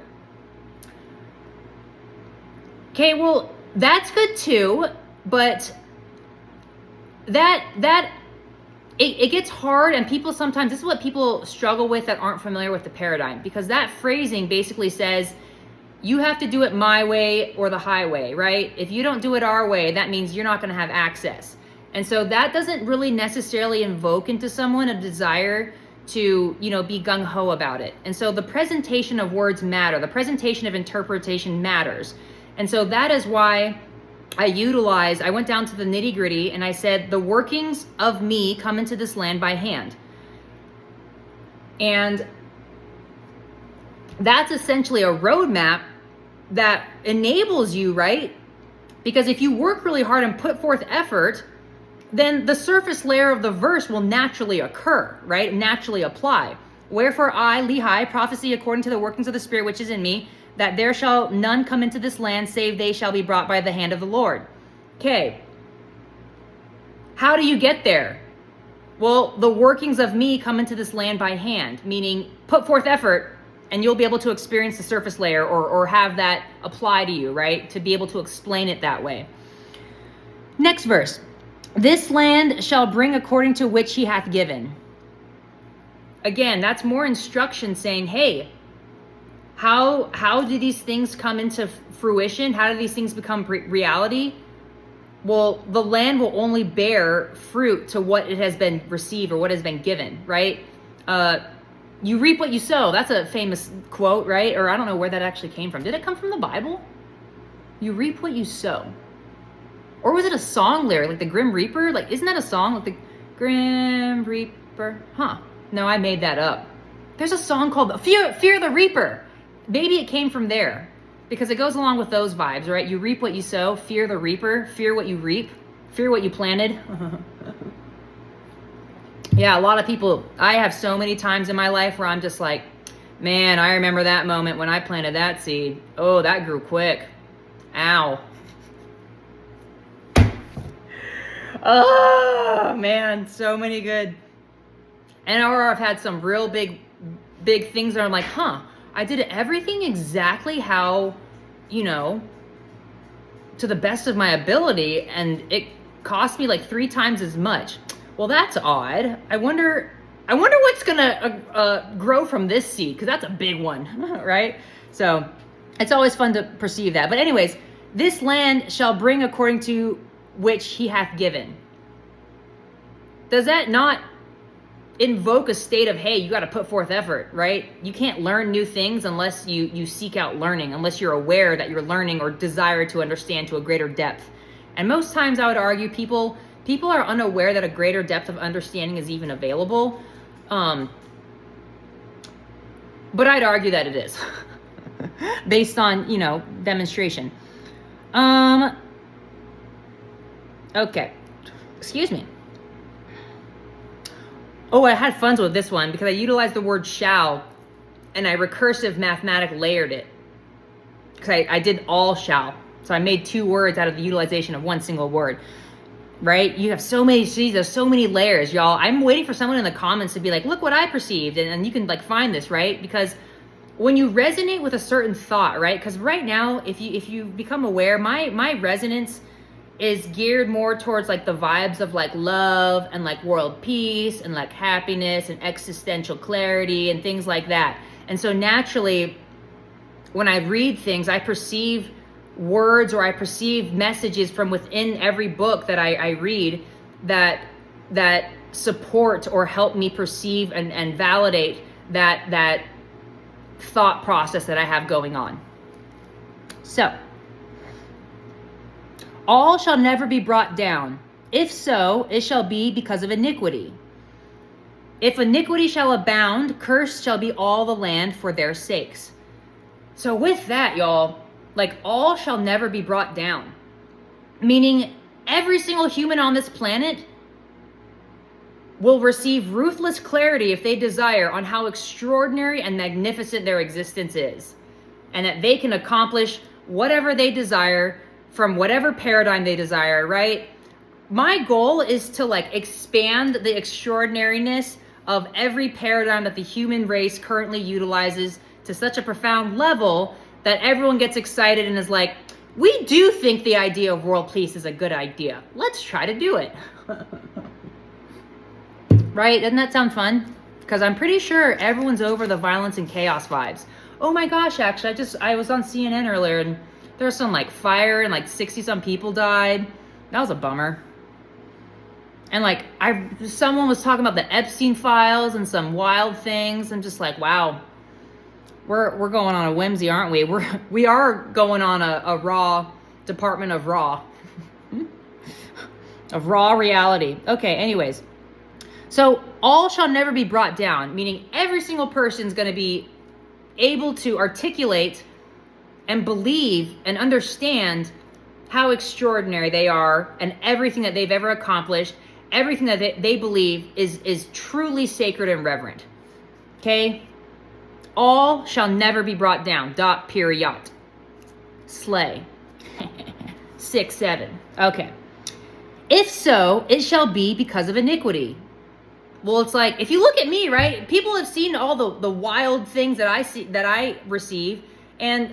Okay, well, that's good too, but it gets hard, and people sometimes, this is what people struggle with that aren't familiar with the paradigm, because that phrasing basically says, you have to do it my way or the highway, right? If you don't do it our way, that means you're not going to have access. And so that doesn't really necessarily invoke into someone a desire to, be gung-ho about it. And so the presentation of words matter. The presentation of interpretation matters. And so that is why I went down to the nitty-gritty, and I said, the workings of me come into this land by hand. And that's essentially a roadmap that enables you, right? Because if you work really hard and put forth effort, then the surface layer of the verse will naturally occur, right? Naturally apply. Wherefore I, Lehi, prophesy according to the workings of the Spirit which is in me, that there shall none come into this land, save they shall be brought by the hand of the Lord. Okay. How do you get there? Well, the workings of me come into this land by hand, meaning put forth effort, and you'll be able to experience the surface layer or have that apply to you, right? To be able to explain it that way. Next verse. This land shall bring according to which he hath given. Again, that's more instruction saying, hey, how do these things come into fruition? How do these things become reality? Well, the land will only bear fruit to what it has been received or what has been given, right? You reap what you sow. That's a famous quote, right? Or I don't know where that actually came from. Did it come from the Bible? You reap what you sow. Or was it a song lyric, like the Grim Reaper? Like, isn't that a song, like the Grim Reaper? Huh. No, I made that up. There's a song called Fear the Reaper. Maybe it came from there, because it goes along with those vibes, right? You reap what you sow, fear the reaper, fear what you reap, fear what you planted. Yeah, a lot of people, I have so many times in my life where I'm just like, man, I remember that moment when I planted that seed. Oh, that grew quick. Ow. Oh, man, so many good. And or I've had some real big things that I'm like, I did everything exactly how, to the best of my ability, and it cost me like 3 times as much. Well, that's odd. I wonder what's gonna grow from this seed, because that's a big one, right? So it's always fun to perceive that. But anyways, this land shall bring according to which he hath given. Does that not invoke a state of, hey, you got to put forth effort, right? You can't learn new things unless you seek out learning, unless you're aware that you're learning or desire to understand to a greater depth. And most times I would argue people are unaware that a greater depth of understanding is even available. But I'd argue that it is based on, demonstration. Okay. Excuse me. Oh, I had fun with this one because I utilized the word shall and I recursive mathematic layered it. Because I did all shall. So I made 2 words out of the utilization of one single word. Right? You have so many C's, there's so many layers, y'all. I'm waiting for someone in the comments to be like, look what I perceived. And you can like find this, right? Because when you resonate with a certain thought, right? Because right now, if you become aware, my resonance is geared more towards like the vibes of like love and like world peace and like happiness and existential clarity and things like that. And so naturally, when I read things, I perceive words or I perceive messages from within every book that I read that support or help me perceive and validate that thought process that I have going on. So, all shall never be brought down. If so, it shall be because of iniquity. If iniquity shall abound, cursed shall be all the land for their sakes. So with that, y'all, like all shall never be brought down. Meaning every single human on this planet will receive ruthless clarity if they desire on how extraordinary and magnificent their existence is. And that they can accomplish whatever they desire from whatever paradigm they desire, right? My goal is to like expand the extraordinariness of every paradigm that the human race currently utilizes to such a profound level that everyone gets excited and is like, we do think the idea of world peace is a good idea. Let's try to do it. Right? Doesn't that sound fun? Because I'm pretty sure everyone's over the violence and chaos vibes. Oh my gosh, actually, I was on CNN earlier and there was some like fire and like 60 some people died. That was a bummer. And like someone was talking about the Epstein files and some wild things. I'm just like, wow, we're going on a whimsy, aren't we? We are going on a raw department of raw. Of raw reality. Okay, anyways. So all shall never be brought down, meaning every single person's going to be able to articulate and believe and understand how extraordinary they are and everything that they've ever accomplished, everything that they believe is truly sacred and reverent. Okay? All shall never be brought down. Dot, period. Slay. 6, 7. Okay. If so, it shall be because of iniquity. Well, it's like, if you look at me, right? People have seen all the wild things that I receive, and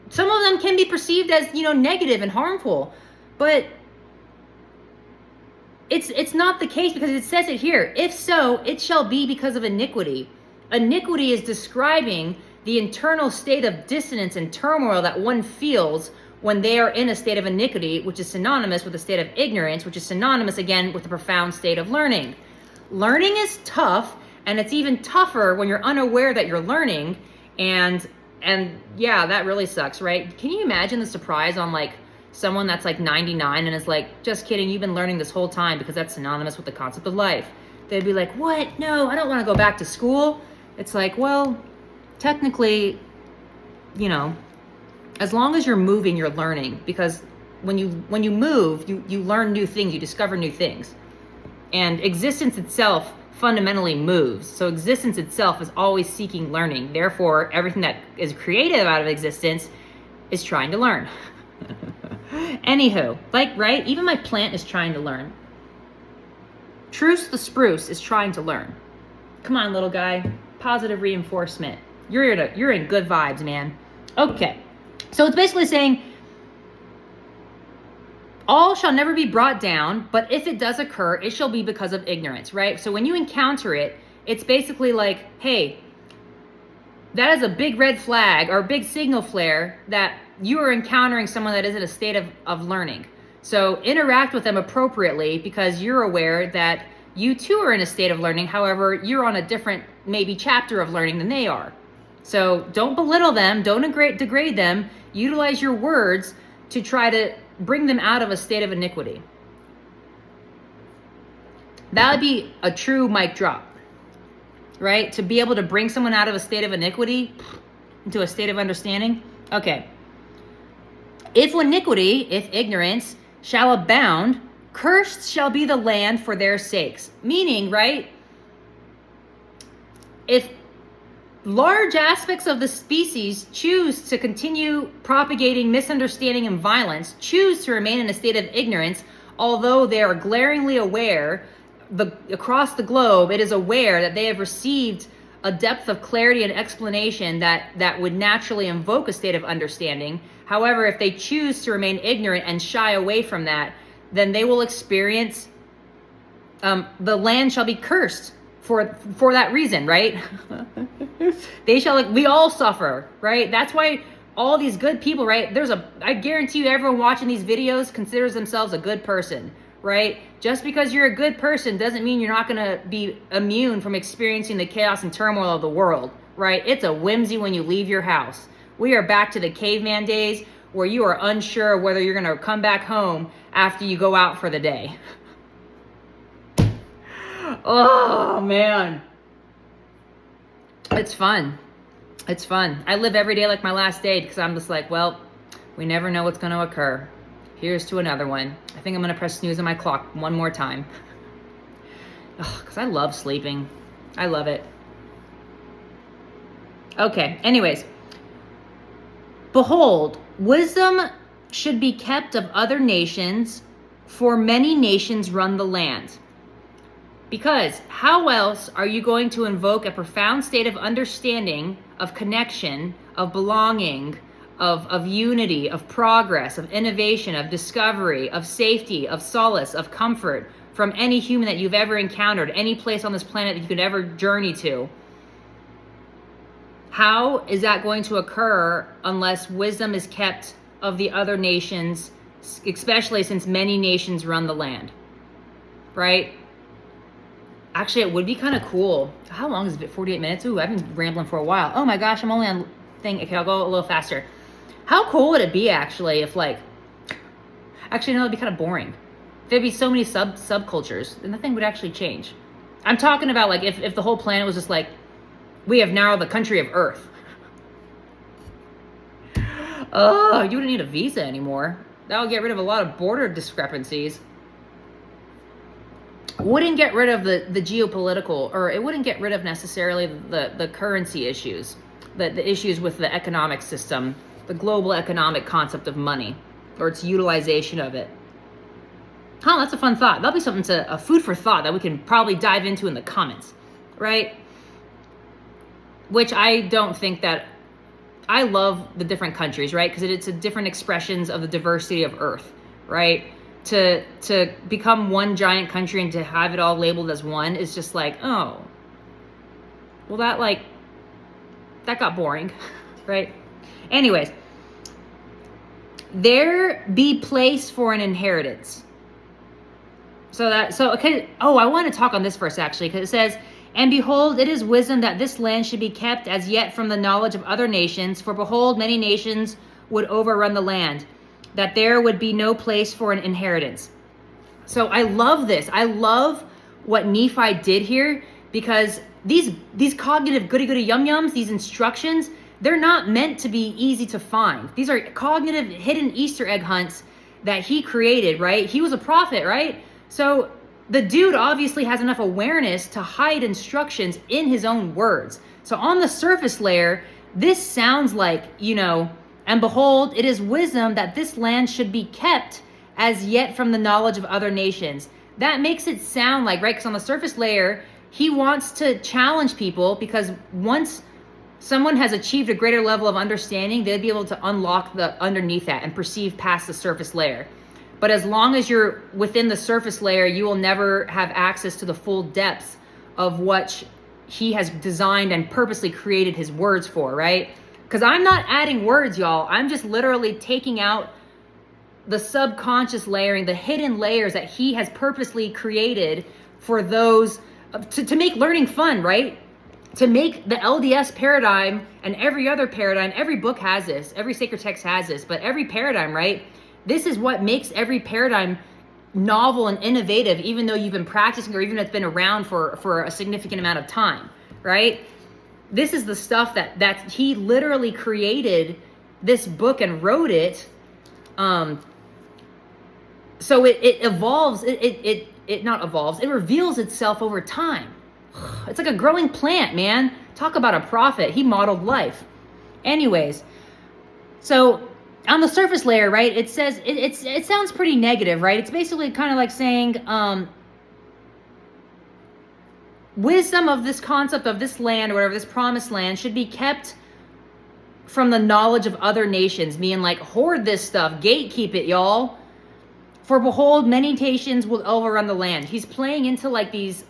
some of them can be perceived as, negative and harmful. But it's not the case, because it says it here. If so, it shall be because of iniquity. Iniquity is describing the internal state of dissonance and turmoil that one feels when they are in a state of iniquity, which is synonymous with a state of ignorance, which is synonymous again with a profound state of learning. Learning is tough, And it's even tougher when you're unaware that you're learning. And yeah, that really sucks, right? Can you imagine the surprise on like someone that's like 99 and is like, just kidding, you've been learning this whole time because that's synonymous with the concept of life. They'd be like, what? No, I don't want to go back to school. It's like, well, technically, you know, as long as you're moving, you're learning, because when you move, you learn new things, you discover new things. And existence itself fundamentally moves. So existence itself is always seeking learning. Therefore, everything that is created out of existence is trying to learn. Anywho, like, right? Even my plant is trying to learn. Truce the spruce is trying to learn. Come on, little guy. Positive reinforcement. You're in good vibes, man. Okay. So it's basically saying, all shall never be brought down, but if it does occur, it shall be because of ignorance, right? So when you encounter it, it's basically like, hey, that is a big red flag or a big signal flare that you are encountering someone that is in a state of learning. So interact with them appropriately, because you're aware that you too are in a state of learning. However, you're on a different maybe chapter of learning than they are. So don't belittle them, don't degrade them. Utilize your words to try to bring them out of a state of iniquity. That would be a true mic drop, right? To be able to bring someone out of a state of iniquity into a state of understanding. Okay. If iniquity, if ignorance shall abound, cursed shall be the land for their sakes. Meaning, right? If large aspects of the species choose to continue propagating misunderstanding and violence, choose to remain in a state of ignorance, although they are glaringly aware, across the globe, it is aware that they have received a depth of clarity and explanation that would naturally invoke a state of understanding. However, if they choose to remain ignorant and shy away from that, then they will experience, the land shall be cursed for that reason, right? We all suffer, right? That's why all these good people, right? I guarantee you everyone watching these videos considers themselves a good person, right? Just because you're a good person doesn't mean you're not going to be immune from experiencing the chaos and turmoil of the world, right? It's a whimsy when you leave your house. We are back to the caveman days where you are unsure whether you're going to come back home after you go out for the day. Oh, man. It's fun. It's fun. I live every day like my last day, because I'm just like, well, we never know what's going to occur. Here's to another one. I think I'm going to press snooze on my clock one more time. Because I love sleeping. I love it. Okay, anyways. Behold, wisdom should be kept of other nations, for many nations run the land. Because how else are you going to invoke a profound state of understanding, of connection, of belonging, of unity, of progress, of innovation, of discovery, of safety, of solace, of comfort from any human that you've ever encountered, any place on this planet that you could ever journey to? How is that going to occur unless wisdom is kept of the other nations, especially since many nations run the land, right? Actually, it would be kind of cool. How long is it? 48 minutes? Ooh, I've been rambling for a while. Oh my gosh, I'm only on thing. Okay, I'll go a little faster. How cool would it be actually if actually no, it'd be kind of boring. There'd be so many subcultures and nothing would actually change. I'm talking about like if the whole planet was just like, we have now the country of Earth. Oh, you wouldn't need a visa anymore. That would get rid of a lot of border discrepancies. Wouldn't get rid of the geopolitical, or it wouldn't get rid of necessarily the currency issues, the issues with the economic system, the global economic concept of money, or its utilization of it. Huh, that's a fun thought. That'll be a food for thought that we can probably dive into in the comments, right? Which I don't think that, I love the different countries, right? Because it's a different expressions of the diversity of Earth, right? To become one giant country and to have it all labeled as one is just like, oh, well that got boring, right? Anyways, there be place for an inheritance. Okay. Oh, I want to talk on this verse actually, because it says, And behold, it is wisdom that this land should be kept as yet from the knowledge of other nations. For behold, many nations would overrun the land, that there would be no place for an inheritance. So I love this. I love what Nephi did here, because these cognitive goody-goody yum-yums, these instructions, they're not meant to be easy to find. These are cognitive hidden Easter egg hunts that he created, right? He was a prophet, right? So the dude obviously has enough awareness to hide instructions in his own words. So on the surface layer, this sounds like, and behold, it is wisdom that this land should be kept as yet from the knowledge of other nations. That makes it sound like, right? Because on the surface layer, he wants to challenge people, because once someone has achieved a greater level of understanding, they'll be able to unlock the underneath that and perceive past the surface layer. But as long as you're within the surface layer, you will never have access to the full depths of what he has designed and purposely created his words for, right? Because I'm not adding words, y'all. I'm just literally taking out the subconscious layering, the hidden layers that he has purposely created for those, to make learning fun, right? To make the LDS paradigm and every other paradigm, every book has this, every sacred text has this, but every paradigm, right? This is what makes every paradigm novel and innovative, even though you've been practicing or even if it's been around for a significant amount of time, right? This is the stuff that he literally created this book and wrote it. So it evolves, it not evolves, it reveals itself over time. It's like a growing plant, man. Talk about a prophet. He modeled life. Anyways, so on the surface layer, right, it says, it sounds pretty negative, right? It's basically kind of like saying, wisdom of this concept of this land or whatever, this promised land, should be kept from the knowledge of other nations, meaning like hoard this stuff, gatekeep it, y'all. For behold, many nations will overrun the land. He's playing into like these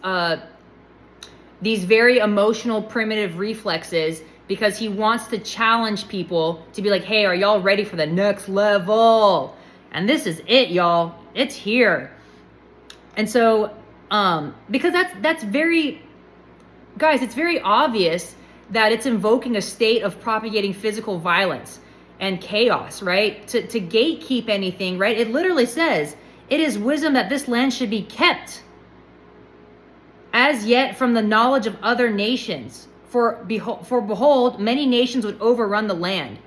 very emotional, primitive reflexes, because he wants to challenge people to be like, hey, are y'all ready for the next level? And this is it, y'all. It's here. And so, because that's very, guys, it's very obvious that it's invoking a state of propagating physical violence and chaos, right? To gatekeep anything, right? It literally says, it is wisdom that this land should be kept as yet from the knowledge of other nations. For behold, many nations would overrun the land.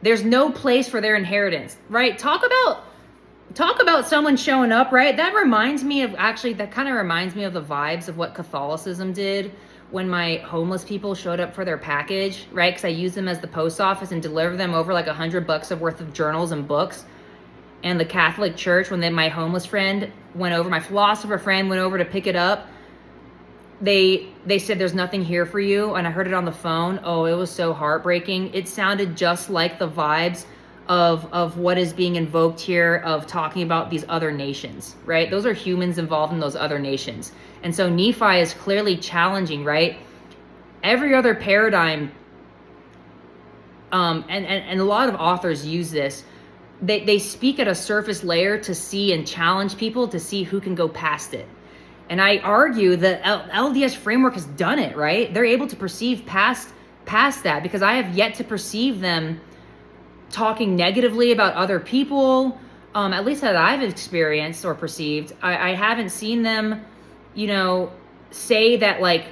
There's no place for their inheritance, right? Talk about someone showing up, right? That kind of reminds me of the vibes of what Catholicism did when my homeless people showed up for their package, right? Because I used them as the post office and delivered them over like $100 of worth of journals and books. And the Catholic Church, when my homeless friend went over, my philosopher friend went over to pick it up, they said, there's nothing here for you. And I heard it on the phone. Oh, it was so heartbreaking. It sounded just like the vibes of what is being invoked here, of talking about these other nations, right? Those are humans involved in those other nations. And so Nephi is clearly challenging, right? Every other paradigm, and a lot of authors use this, they speak at a surface layer to see and challenge people to see who can go past it. And I argue that LDS framework has done it, right? They're able to perceive past that, because I have yet to perceive them talking negatively about other people, at least that I've experienced or perceived. I haven't seen them, say that like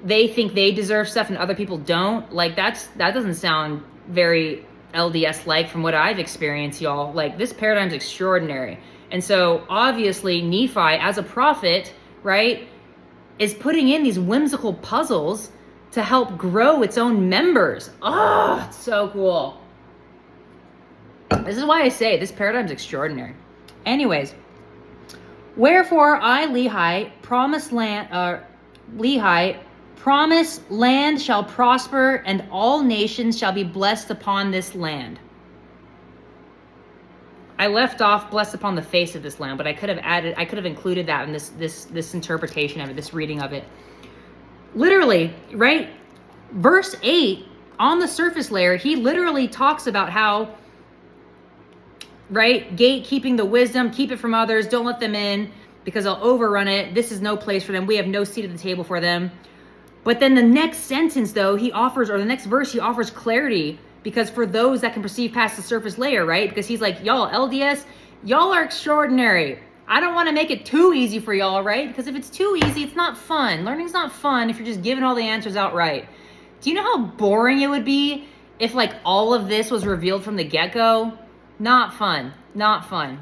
they think they deserve stuff and other people don't. Like that doesn't sound very LDS-like from what I've experienced, y'all. Like, this paradigm's extraordinary. And so obviously Nephi, as a prophet, right, is putting in these whimsical puzzles to help grow its own members. Oh, it's so cool. This is why I say this paradigm's extraordinary. Anyways, wherefore I, Lehi, promise land shall prosper, and all nations shall be blessed upon this land. I left off blessed upon the face of this land, but I could have included that in this interpretation of it, this reading of it. Literally, right? Verse 8, on the surface layer, he literally talks about how, right, gatekeeping the wisdom, keep it from others, don't let them in. because they'll overrun it. This is no place for them. We have no seat at the table for them. But then the next sentence, though, the next verse, he offers clarity, because for those that can perceive past the surface layer, right? Because he's like, y'all, LDS, y'all are extraordinary. I don't want to make it too easy for y'all, right? Because if it's too easy, it's not fun. Learning's not fun if you're just giving all the answers outright. Do you know how boring it would be if like all of this was revealed from the get-go? Not fun,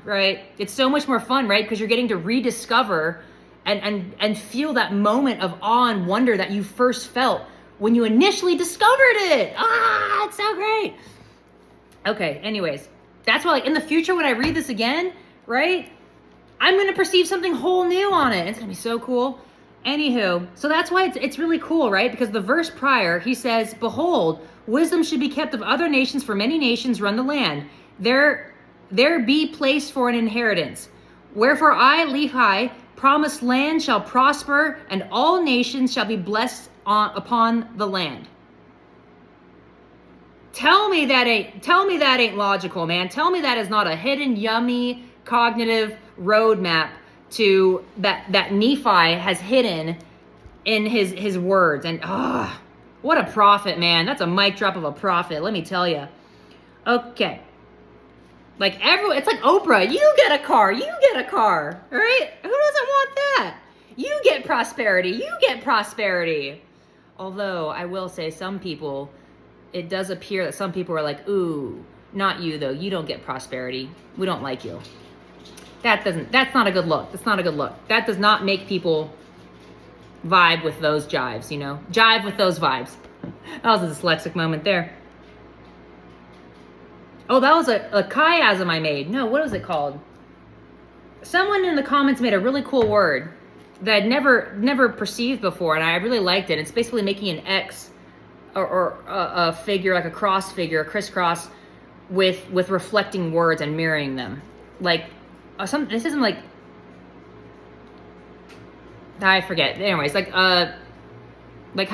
right? It's so much more fun, right? Because you're getting to rediscover and feel that moment of awe and wonder that you first felt when you initially discovered it. It's so great. Okay, anyways, that's why like in the future when I read this again, right, I'm going to perceive something whole new on it. It's going to be so cool. Anywho, so that's why it's really cool, right? Because the verse prior, he says, behold, wisdom should be kept of other nations, for many nations run the land. There be place for an inheritance. Wherefore I, Lehi, promised land shall prosper, and all nations shall be blessed upon the land. Tell me that ain't logical, man. Tell me that is not a hidden, yummy, cognitive roadmap to that Nephi has hidden in his words. And what a prophet, man. That's a mic drop of a prophet, let me tell you. Okay. Like it's like Oprah. You get a car, right? Who doesn't want that? You get prosperity. Although I will say some people, it does appear that some people are like, ooh, not you though. You don't get prosperity. We don't like you. That's not a good look. That does not make people vibe with those jives, you know? Jive with those vibes. That was a dyslexic moment there. Oh, that was a chiasm I made. No, what was it called? Someone in the comments made a really cool word that I'd never perceived before, and I really liked it. It's basically making an X or a figure, like a cross figure, a crisscross, with reflecting words and mirroring them. Like, this isn't like, I forget. Anyways, like how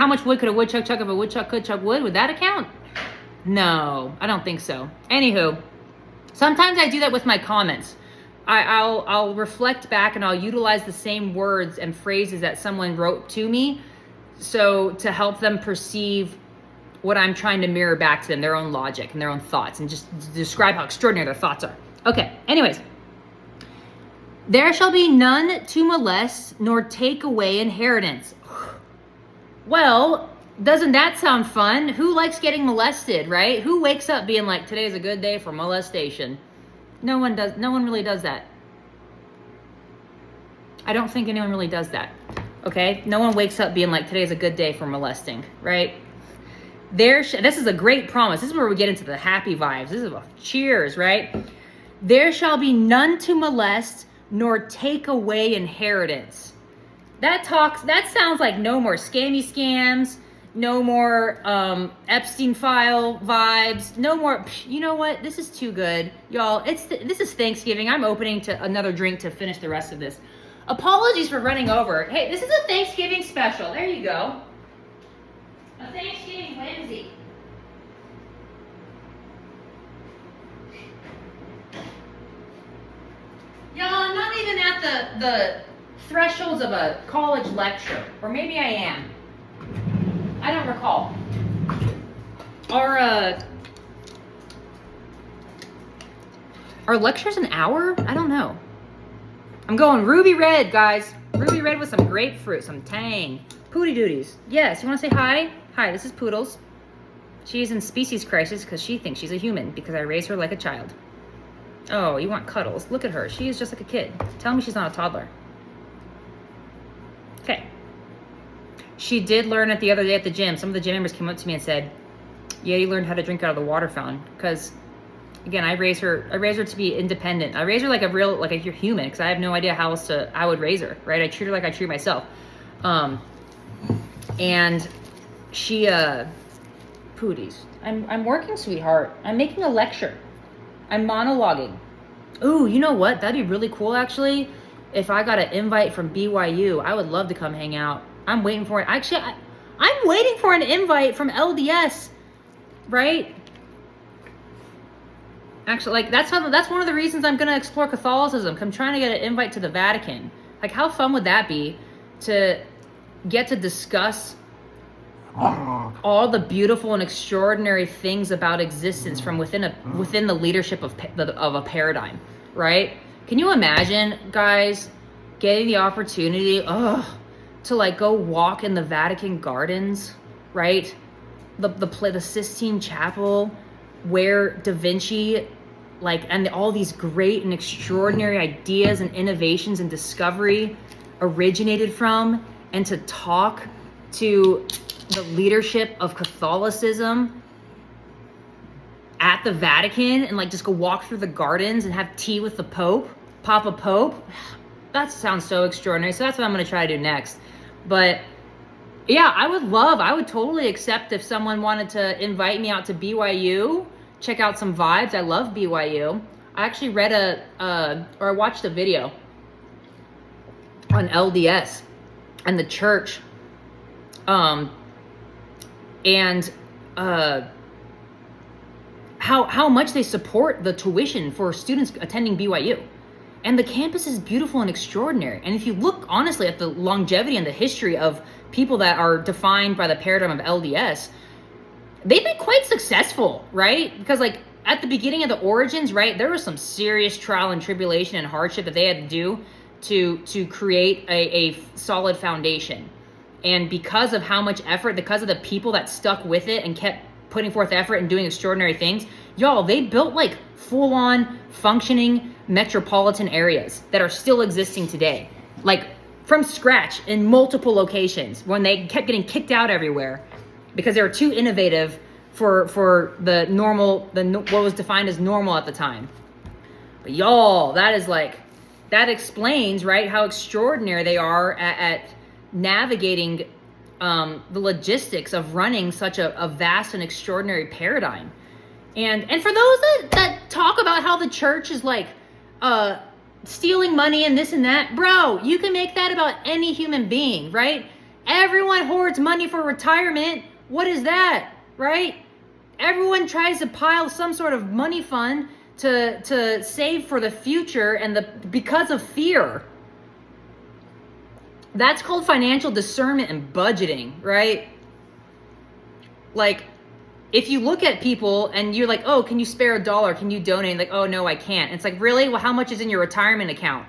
much wood could a woodchuck chuck if a woodchuck could chuck wood? Would that account? No, I don't think so. Anywho, sometimes I do that with my comments. I'll reflect back and I'll utilize the same words and phrases that someone wrote to me, so to help them perceive what I'm trying to mirror back to them, their own logic and their own thoughts, and just describe how extraordinary their thoughts are. Okay, anyways. There shall be none to molest nor take away inheritance. Well, doesn't that sound fun? Who likes getting molested, right? Who wakes up being like, today's a good day for molestation? No one does. No one really does that. I don't think anyone really does that. Okay? No one wakes up being like, today's a good day for molesting, right? This is a great promise. This is where we get into the happy vibes. This is a cheers, right? There shall be none to molest nor take away inheritance. That sounds like no more scams, no more Epstein file vibes, no more, you know what? This is too good. Y'all, this is Thanksgiving. I'm opening to another drink to finish the rest of this. Apologies for running over. Hey, this is a Thanksgiving special. There you go. A Thanksgiving whimsy. Y'all, I'm not even at the thresholds of a college lecture. Or maybe I am. I don't recall. Are lectures an hour? I don't know. I'm going ruby red, guys. Ruby red with some grapefruit, some tang. Pooty dooties. Yes, you want to say hi? Hi, this is Poodles. She's in species crisis because she thinks she's a human because I raised her like a child. Oh, you want cuddles? Look at her. She is just like a kid. Tell me she's not a toddler. Okay. She did learn it the other day at the gym. Some of the gym members came up to me and said, yeah, you learned how to drink out of the water fountain. Because, again, I raised her to be independent. I raised her like a human, because I have no idea how else I would raise her, right? I treat her like I treat myself. And she, Pooties. I'm working, sweetheart. I'm making a lecture. I'm monologuing. Ooh, you know what? That'd be really cool, actually. If I got an invite from BYU, I would love to come hang out. I'm waiting for it. Actually, I'm waiting for an invite from LDS, right? Actually, like that's one of the reasons I'm going to explore Catholicism. I'm trying to get an invite to the Vatican, Like, how fun would that be to get to discuss all the beautiful and extraordinary things about existence from within the leadership of a paradigm, right? Can you imagine, guys, getting the opportunity to like go walk in the Vatican Gardens, right? The Sistine Chapel, where Da Vinci, like, and all these great and extraordinary ideas and innovations and discovery originated from, and to talk to the leadership of Catholicism at the Vatican, and like just go walk through the gardens and have tea with the Pope, Papa Pope. That sounds so extraordinary. So that's what I'm going to try to do next. But yeah, I would totally accept if someone wanted to invite me out to BYU, check out some vibes. I love BYU. I actually read or I watched a video on LDS and the church, and how much they support the tuition for students attending BYU. And the campus is beautiful and extraordinary. And if you look honestly at the longevity and the history of people that are defined by the paradigm of LDS, they've been quite successful, right? Because like at the beginning of the origins, right, there was some serious trial and tribulation and hardship that they had to do to create a solid foundation. And because of how much effort, because of the people that stuck with it and kept putting forth effort and doing extraordinary things, y'all, they built like full-on functioning metropolitan areas that are still existing today, like from scratch in multiple locations, when they kept getting kicked out everywhere because they were too innovative for the normal, what was defined as normal at the time. But y'all, that explains, right, how extraordinary they are at navigating the logistics of running such a vast and extraordinary paradigm. And for those that talk about how the church is like stealing money and this and that, bro, you can make that about any human being, right? Everyone hoards money for retirement. What is that, right? Everyone tries to pile some sort of money fund to save for the future, and because of fear. That's called financial discernment and budgeting, right? Like, if you look at people and you're like, oh, can you spare $1? Can you donate? Like, oh, no, I can't. It's like, really? Well, how much is in your retirement account?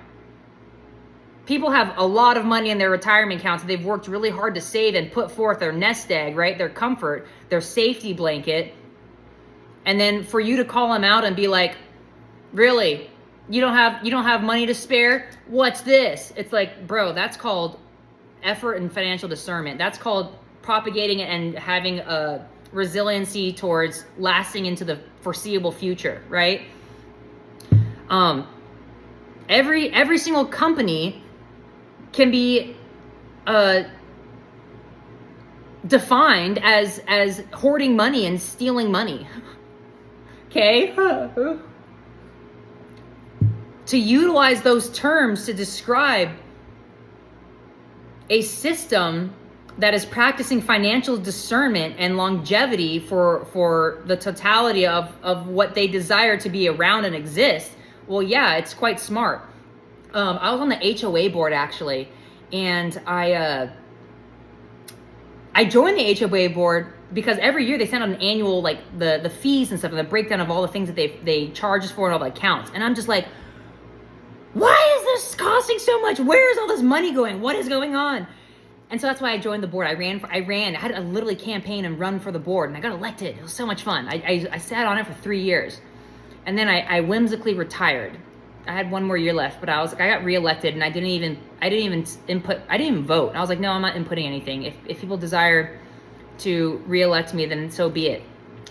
People have a lot of money in their retirement accounts. They've worked really hard to save and put forth their nest egg, right? Their comfort, their safety blanket. And then for you to call them out and be like, really? You don't have money to spare? What's this? It's like, bro, that's called effort and financial discernment. That's called propagating and having a resiliency towards lasting into the foreseeable future, right? Every single company can be defined as hoarding money and stealing money. Okay? To utilize those terms to describe a system that is practicing financial discernment and longevity for the totality of what they desire to be around and exist, well, yeah, it's quite smart. I was on the HOA board, actually, and I joined the HOA board because every year they send out an annual, like, the fees and stuff, and the breakdown of all the things that they charge us for and all the accounts. And I'm just like, why is this costing so much? Where is all this money going? What is going on? And so that's why I joined the board. I had to literally campaign and run for the board, and I got elected. It was so much fun. I sat on it for 3 years, and then I whimsically retired. I had one more year left, but I got reelected, and I didn't even vote. And I was like, no, I'm not inputting anything. If people desire to reelect me, then so be it.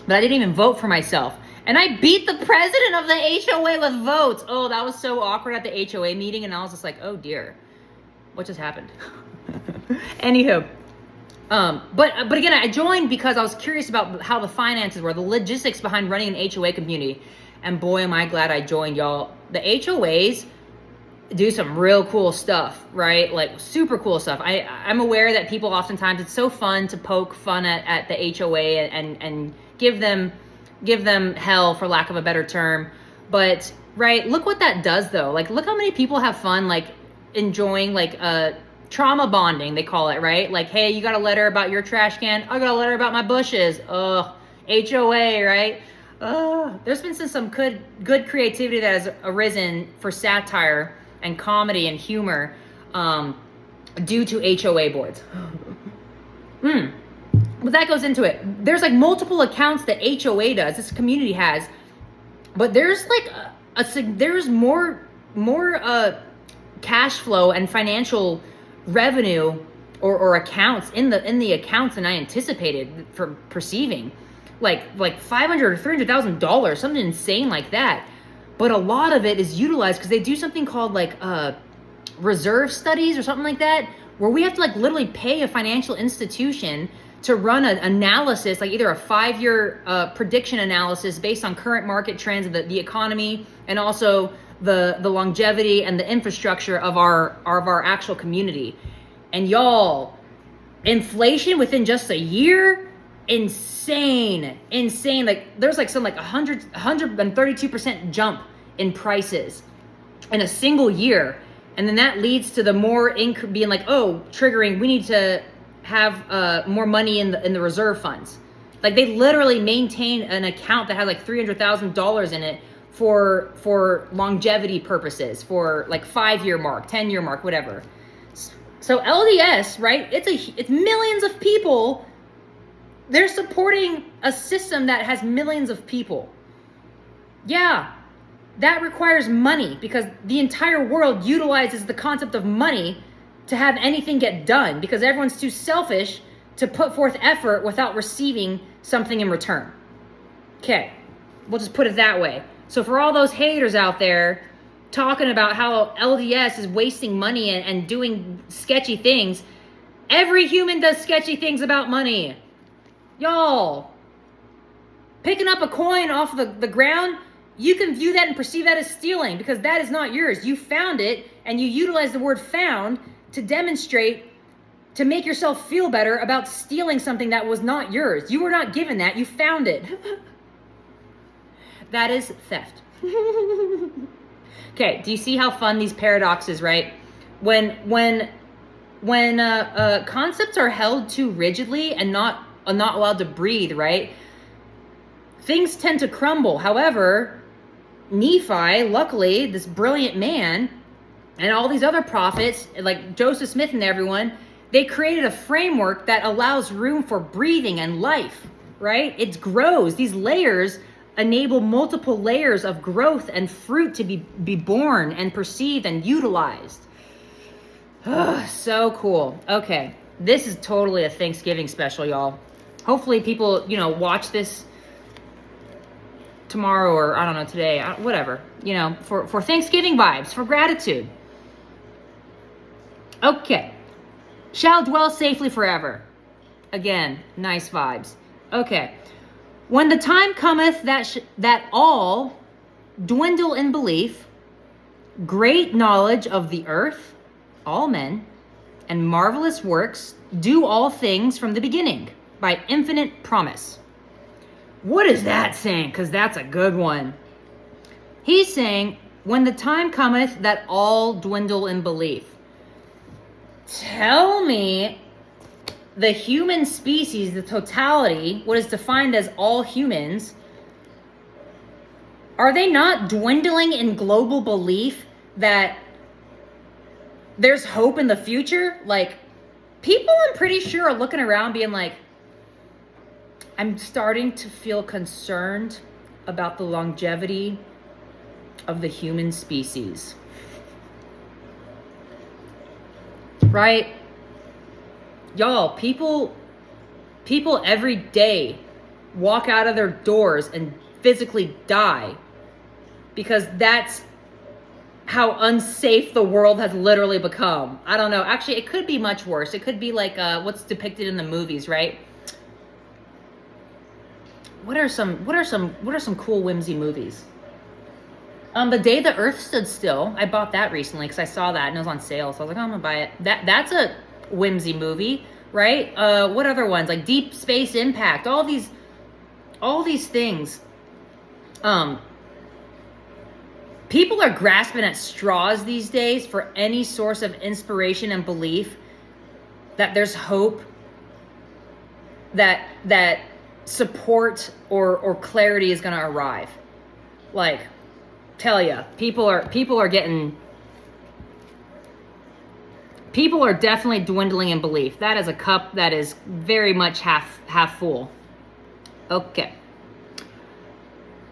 But I didn't even vote for myself. And I beat the president of the HOA with votes. Oh, that was so awkward at the HOA meeting. And I was just like, oh dear, what just happened? Anywho, but again, I joined because I was curious about how the finances were, the logistics behind running an HOA community. And boy, am I glad I joined, y'all. The HOAs do some real cool stuff, right? Like super cool stuff. I'm aware that people oftentimes, it's so fun to poke fun at the HOA and give them hell, for lack of a better term. But right, look what that does though. Like, look how many people have fun, like enjoying like trauma bonding, they call it, right? Like, hey, you got a letter about your trash can, I got a letter about my bushes. Ugh, HOA, right? There's been some good creativity that has arisen for satire and comedy and humor due to HOA boards. But that goes into it. There's like multiple accounts that HOA does, this community has, but there's like there's more cash flow and financial revenue or accounts in the accounts than I anticipated for perceiving. Like $500,000 or $300,000, something insane like that. But a lot of it is utilized because they do something called like reserve studies or something like that, where we have to like literally pay a financial institution to run an analysis, like either a 5-year prediction analysis based on current market trends of the economy and also the longevity and the infrastructure of our actual community. And y'all, inflation within just a year, insane. Like there's like some like 132% jump in prices in a single year. And then that leads to the more being like, oh, triggering, we need to have more money in the reserve funds. Like they literally maintain an account that has like $300,000 in it for longevity purposes, for like 5-year mark, 10-year mark, whatever. So LDS, right? It's millions of people. They're supporting a system that has millions of people. Yeah, that requires money because the entire world utilizes the concept of money to have anything get done because everyone's too selfish to put forth effort without receiving something in return. Okay, we'll just put it that way. So for all those haters out there talking about how LDS is wasting money and doing sketchy things, every human does sketchy things about money. Y'all, picking up a coin off the ground, you can view that and perceive that as stealing because that is not yours. You found it and you utilize the word found to demonstrate, to make yourself feel better about stealing something that was not yours. You were not given that, you found it. That is theft. Okay, do you see how fun these paradoxes, right? When concepts are held too rigidly and not allowed to breathe, right? Things tend to crumble. However, Nephi, luckily, this brilliant man, and all these other prophets, like Joseph Smith and everyone, they created a framework that allows room for breathing and life, right? It grows. These layers enable multiple layers of growth and fruit to be born and perceived and utilized. So cool. Okay, this is totally a Thanksgiving special, y'all. Hopefully people, watch this tomorrow or I don't know, today, whatever, for Thanksgiving vibes, for gratitude. Okay. Shall dwell safely forever. Again, nice vibes. Okay. When the time cometh that all dwindle in belief, great knowledge of the earth, all men, and marvelous works, do all things from the beginning, by infinite promise. What is that saying? Because that's a good one. He's saying, when the time cometh that all dwindle in belief. Tell me the human species, the totality, what is defined as all humans, are they not dwindling in global belief that there's hope in the future? Like, people, I'm pretty sure, are looking around being like, I'm starting to feel concerned about the longevity of the human species. Right? Y'all, people every day walk out of their doors and physically die because that's how unsafe the world has literally become. I don't know. Actually, it could be much worse. It could be like what's depicted in the movies, right? What are some cool whimsy movies? The Day the Earth Stood Still. I bought that recently because I saw that and it was on sale. So I was like, oh, I'm gonna buy it. That's a whimsy movie, right? What other ones? Like Deep Space Impact. All these things. People are grasping at straws these days for any source of inspiration and belief that there's hope, that support or clarity is going to arrive. Like, tell ya, people are definitely dwindling in belief. That is a cup that is very much half full. Okay.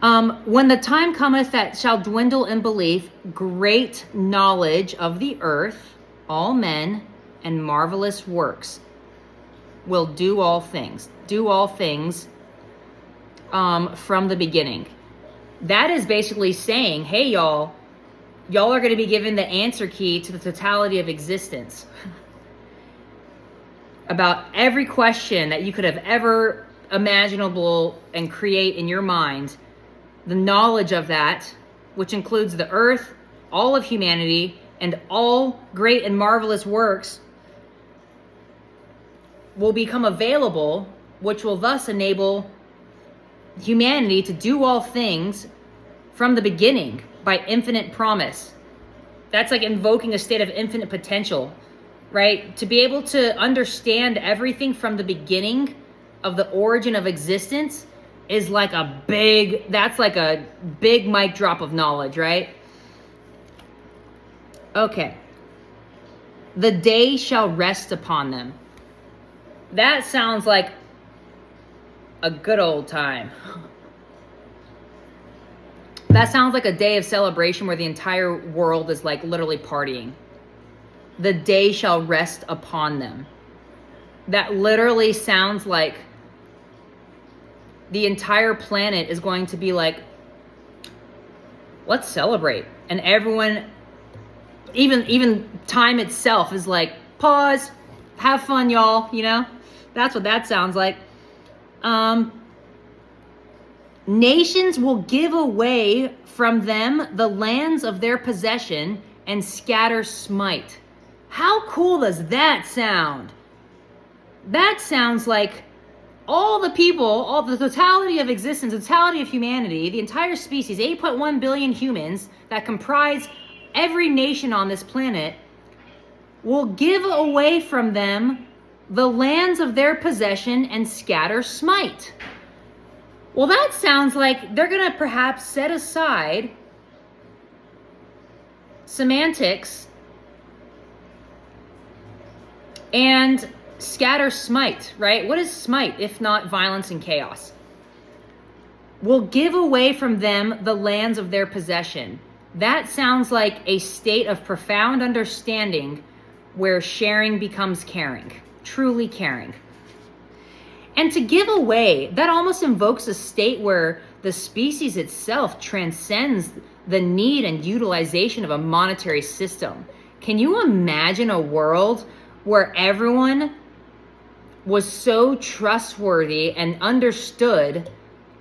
When the time cometh that shall dwindle in belief, great knowledge of the earth, all men, and marvelous works will do all things from the beginning. That is basically saying, hey, y'all are going to be given the answer key to the totality of existence. About every question that you could have ever imaginable and create in your mind, the knowledge of that, which includes the earth, all of humanity, and all great and marvelous works, will become available, which will thus enable humanity to do all things from the beginning by infinite promise. That's like invoking a state of infinite potential, right? To be able to understand everything from the beginning of the origin of existence is like that's like a big mic drop of knowledge, right? Okay. The day shall rest upon them. That sounds like a good old time. That sounds like a day of celebration where the entire world is like literally partying. The day shall rest upon them. That literally sounds like the entire planet is going to be like, let's celebrate. And everyone, even time itself is like, pause, have fun, y'all, you know? That's what that sounds like. Nations will give away from them the lands of their possession and scatter smite. How cool does that sound? That sounds like all the people, all the totality of existence, the totality of humanity, the entire species, 8.1 billion humans that comprise every nation on this planet, will give away from them the lands of their possession and scatter smite. Well, that sounds like they're going to perhaps set aside semantics and scatter smite, right? What is smite if not violence and chaos? Will give away from them the lands of their possession. That sounds like a state of profound understanding where sharing becomes caring, truly caring. And to give away, that almost invokes a state where the species itself transcends the need and utilization of a monetary system. Can you imagine a world where everyone was so trustworthy and understood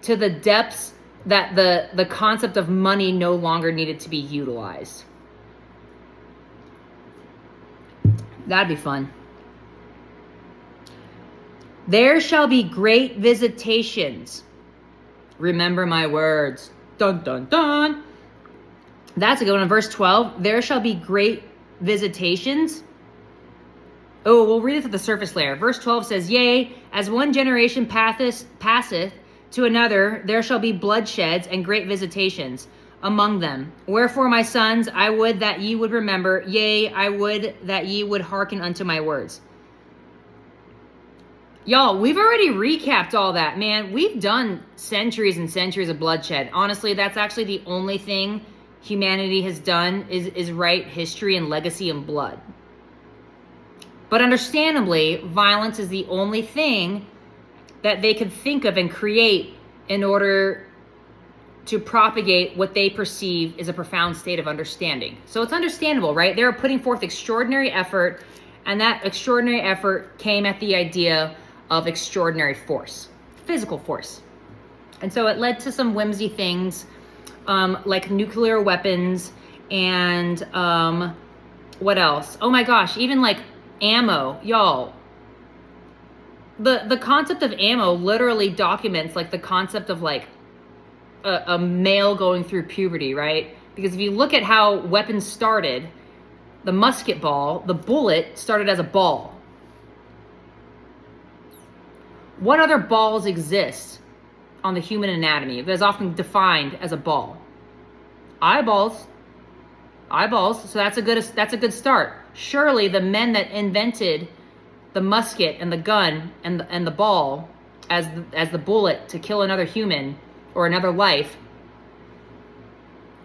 to the depths that the concept of money no longer needed to be utilized? That'd be fun. There shall be great visitations. Remember my words. Dun, dun, dun. That's a good one. In verse 12, there shall be great visitations. Oh, we'll read it at the surface layer. Verse 12 says, yea, as one generation passeth to another, there shall be bloodsheds and great visitations among them. Wherefore, my sons, I would that ye would remember, yea, I would that ye would hearken unto my words. Y'all, we've already recapped all that, man. We've done centuries and centuries of bloodshed. Honestly, that's actually the only thing humanity has done is write history and legacy in blood. But understandably, violence is the only thing that they could think of and create in order to propagate what they perceive is a profound state of understanding. So it's understandable, right? They were putting forth extraordinary effort, and that extraordinary effort came at the idea of extraordinary force, physical force. And so it led to some whimsy things like nuclear weapons and what else? Oh my gosh, even like ammo. Y'all, the concept of ammo literally documents like the concept of like a male going through puberty, right? Because if you look at how weapons started, the musket ball, the bullet started as a ball. What other balls exist on the human anatomy that is often defined as a ball? Eyeballs. Eyeballs. So that's a good start. Surely the men that invented the musket and the gun and the ball as the bullet to kill another human or another life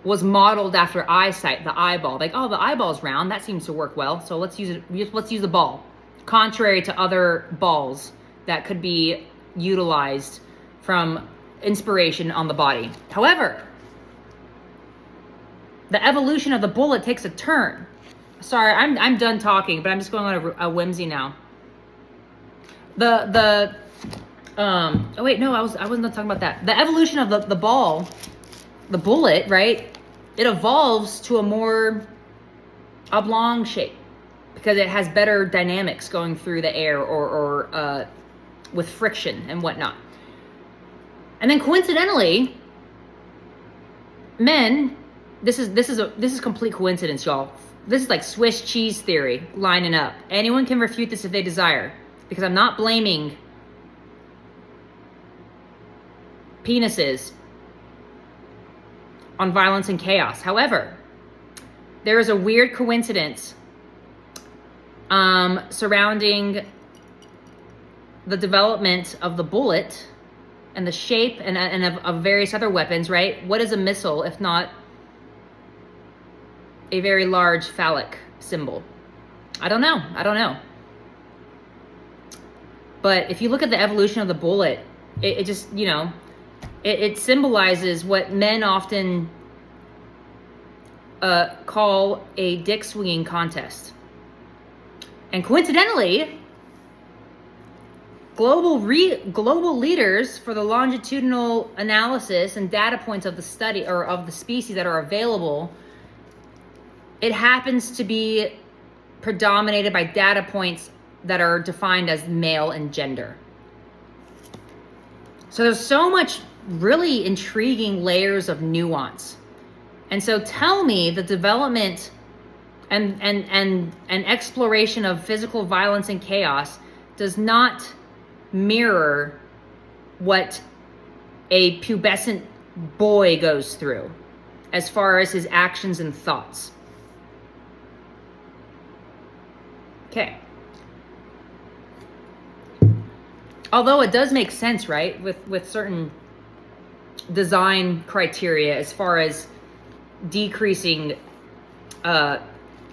was modeled after eyesight, the eyeball. Like, oh, the eyeball's round, that seems to work well, so let's use it. Let's use the ball, contrary to other balls that could be utilized from inspiration on the body. However, the evolution of the bullet takes a turn. Sorry, I'm done talking, but I'm just going on a whimsy now. Oh wait, no, I wasn't talking about that. The evolution of the ball, the bullet, right? It evolves to a more oblong shape because it has better dynamics going through the air or with friction and whatnot. And then coincidentally, men, this is complete coincidence, y'all. This is like Swiss cheese theory lining up. Anyone can refute this if they desire, because I'm not blaming penises on violence and chaos. However, there is a weird coincidence surrounding the development of the bullet and the shape and of various other weapons, right? What is a missile if not a very large phallic symbol? I don't know. But if you look at the evolution of the bullet, it just, it symbolizes what men often call a dick swinging contest. And coincidentally, global leaders for the longitudinal analysis and data points of the study or of the species that are available, it happens to be predominated by data points that are defined as male and gender. So there's so much really intriguing layers of nuance. And so tell me the development and exploration of physical violence and chaos does not mirror what a pubescent boy goes through as far as his actions and thoughts. Okay. Although it does make sense, right, with certain design criteria as far as decreasing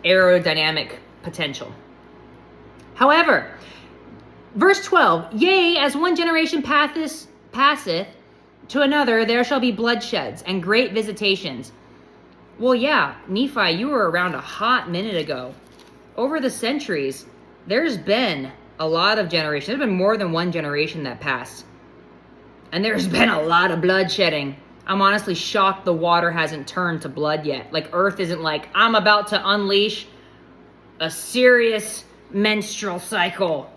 aerodynamic potential. However, verse 12, yea, as one generation passeth to another, there shall be bloodsheds and great visitations. Well, yeah, Nephi, you were around a hot minute ago. Over the centuries, there's been a lot of generations. There's been more than one generation that passed. And there's been a lot of bloodshedding. I'm honestly shocked the water hasn't turned to blood yet. Like Earth isn't like, I'm about to unleash a serious menstrual cycle.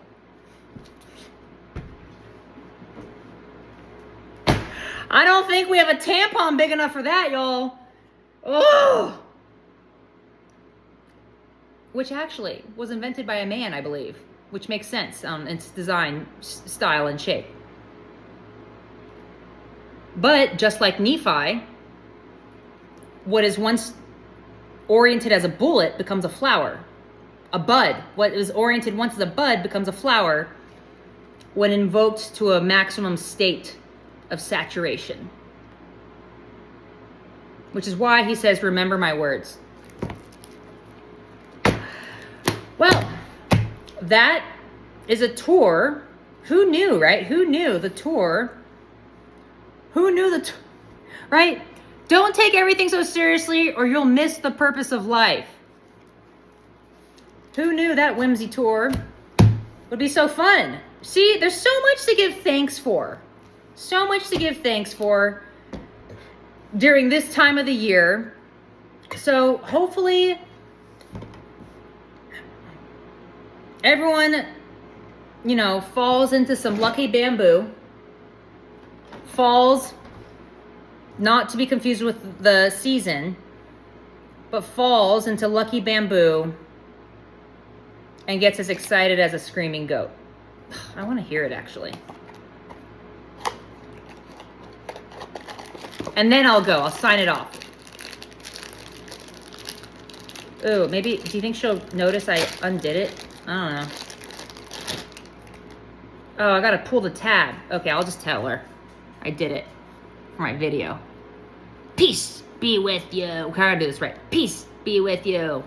I don't think we have a tampon big enough for that, y'all. Oh! Which actually was invented by a man, I believe. Which makes sense on its design, style, and shape. But just like Nephi, what is once oriented as a bullet becomes a flower. A bud. What is oriented once as a bud becomes a flower when invoked to a maximum state of saturation. Which is why he says, remember my words. Well, that is a tour. Who knew, right? Who knew the tour? Right? Don't take everything so seriously or you'll miss the purpose of life. Who knew that whimsy tour would be so fun? See, there's so much to give thanks for. So much to give thanks for during this time of the year. So hopefully everyone, falls into some lucky bamboo. Falls, not to be confused with the season, but falls into lucky bamboo and gets as excited as a screaming goat. I want to hear it, actually. And then I'll go. I'll sign it off. Ooh, maybe, do you think she'll notice I undid it? I don't know. Oh, I gotta pull the tab. Okay, I'll just tell her I did it for my video. Peace be with you. How do I do this right? Peace be with you.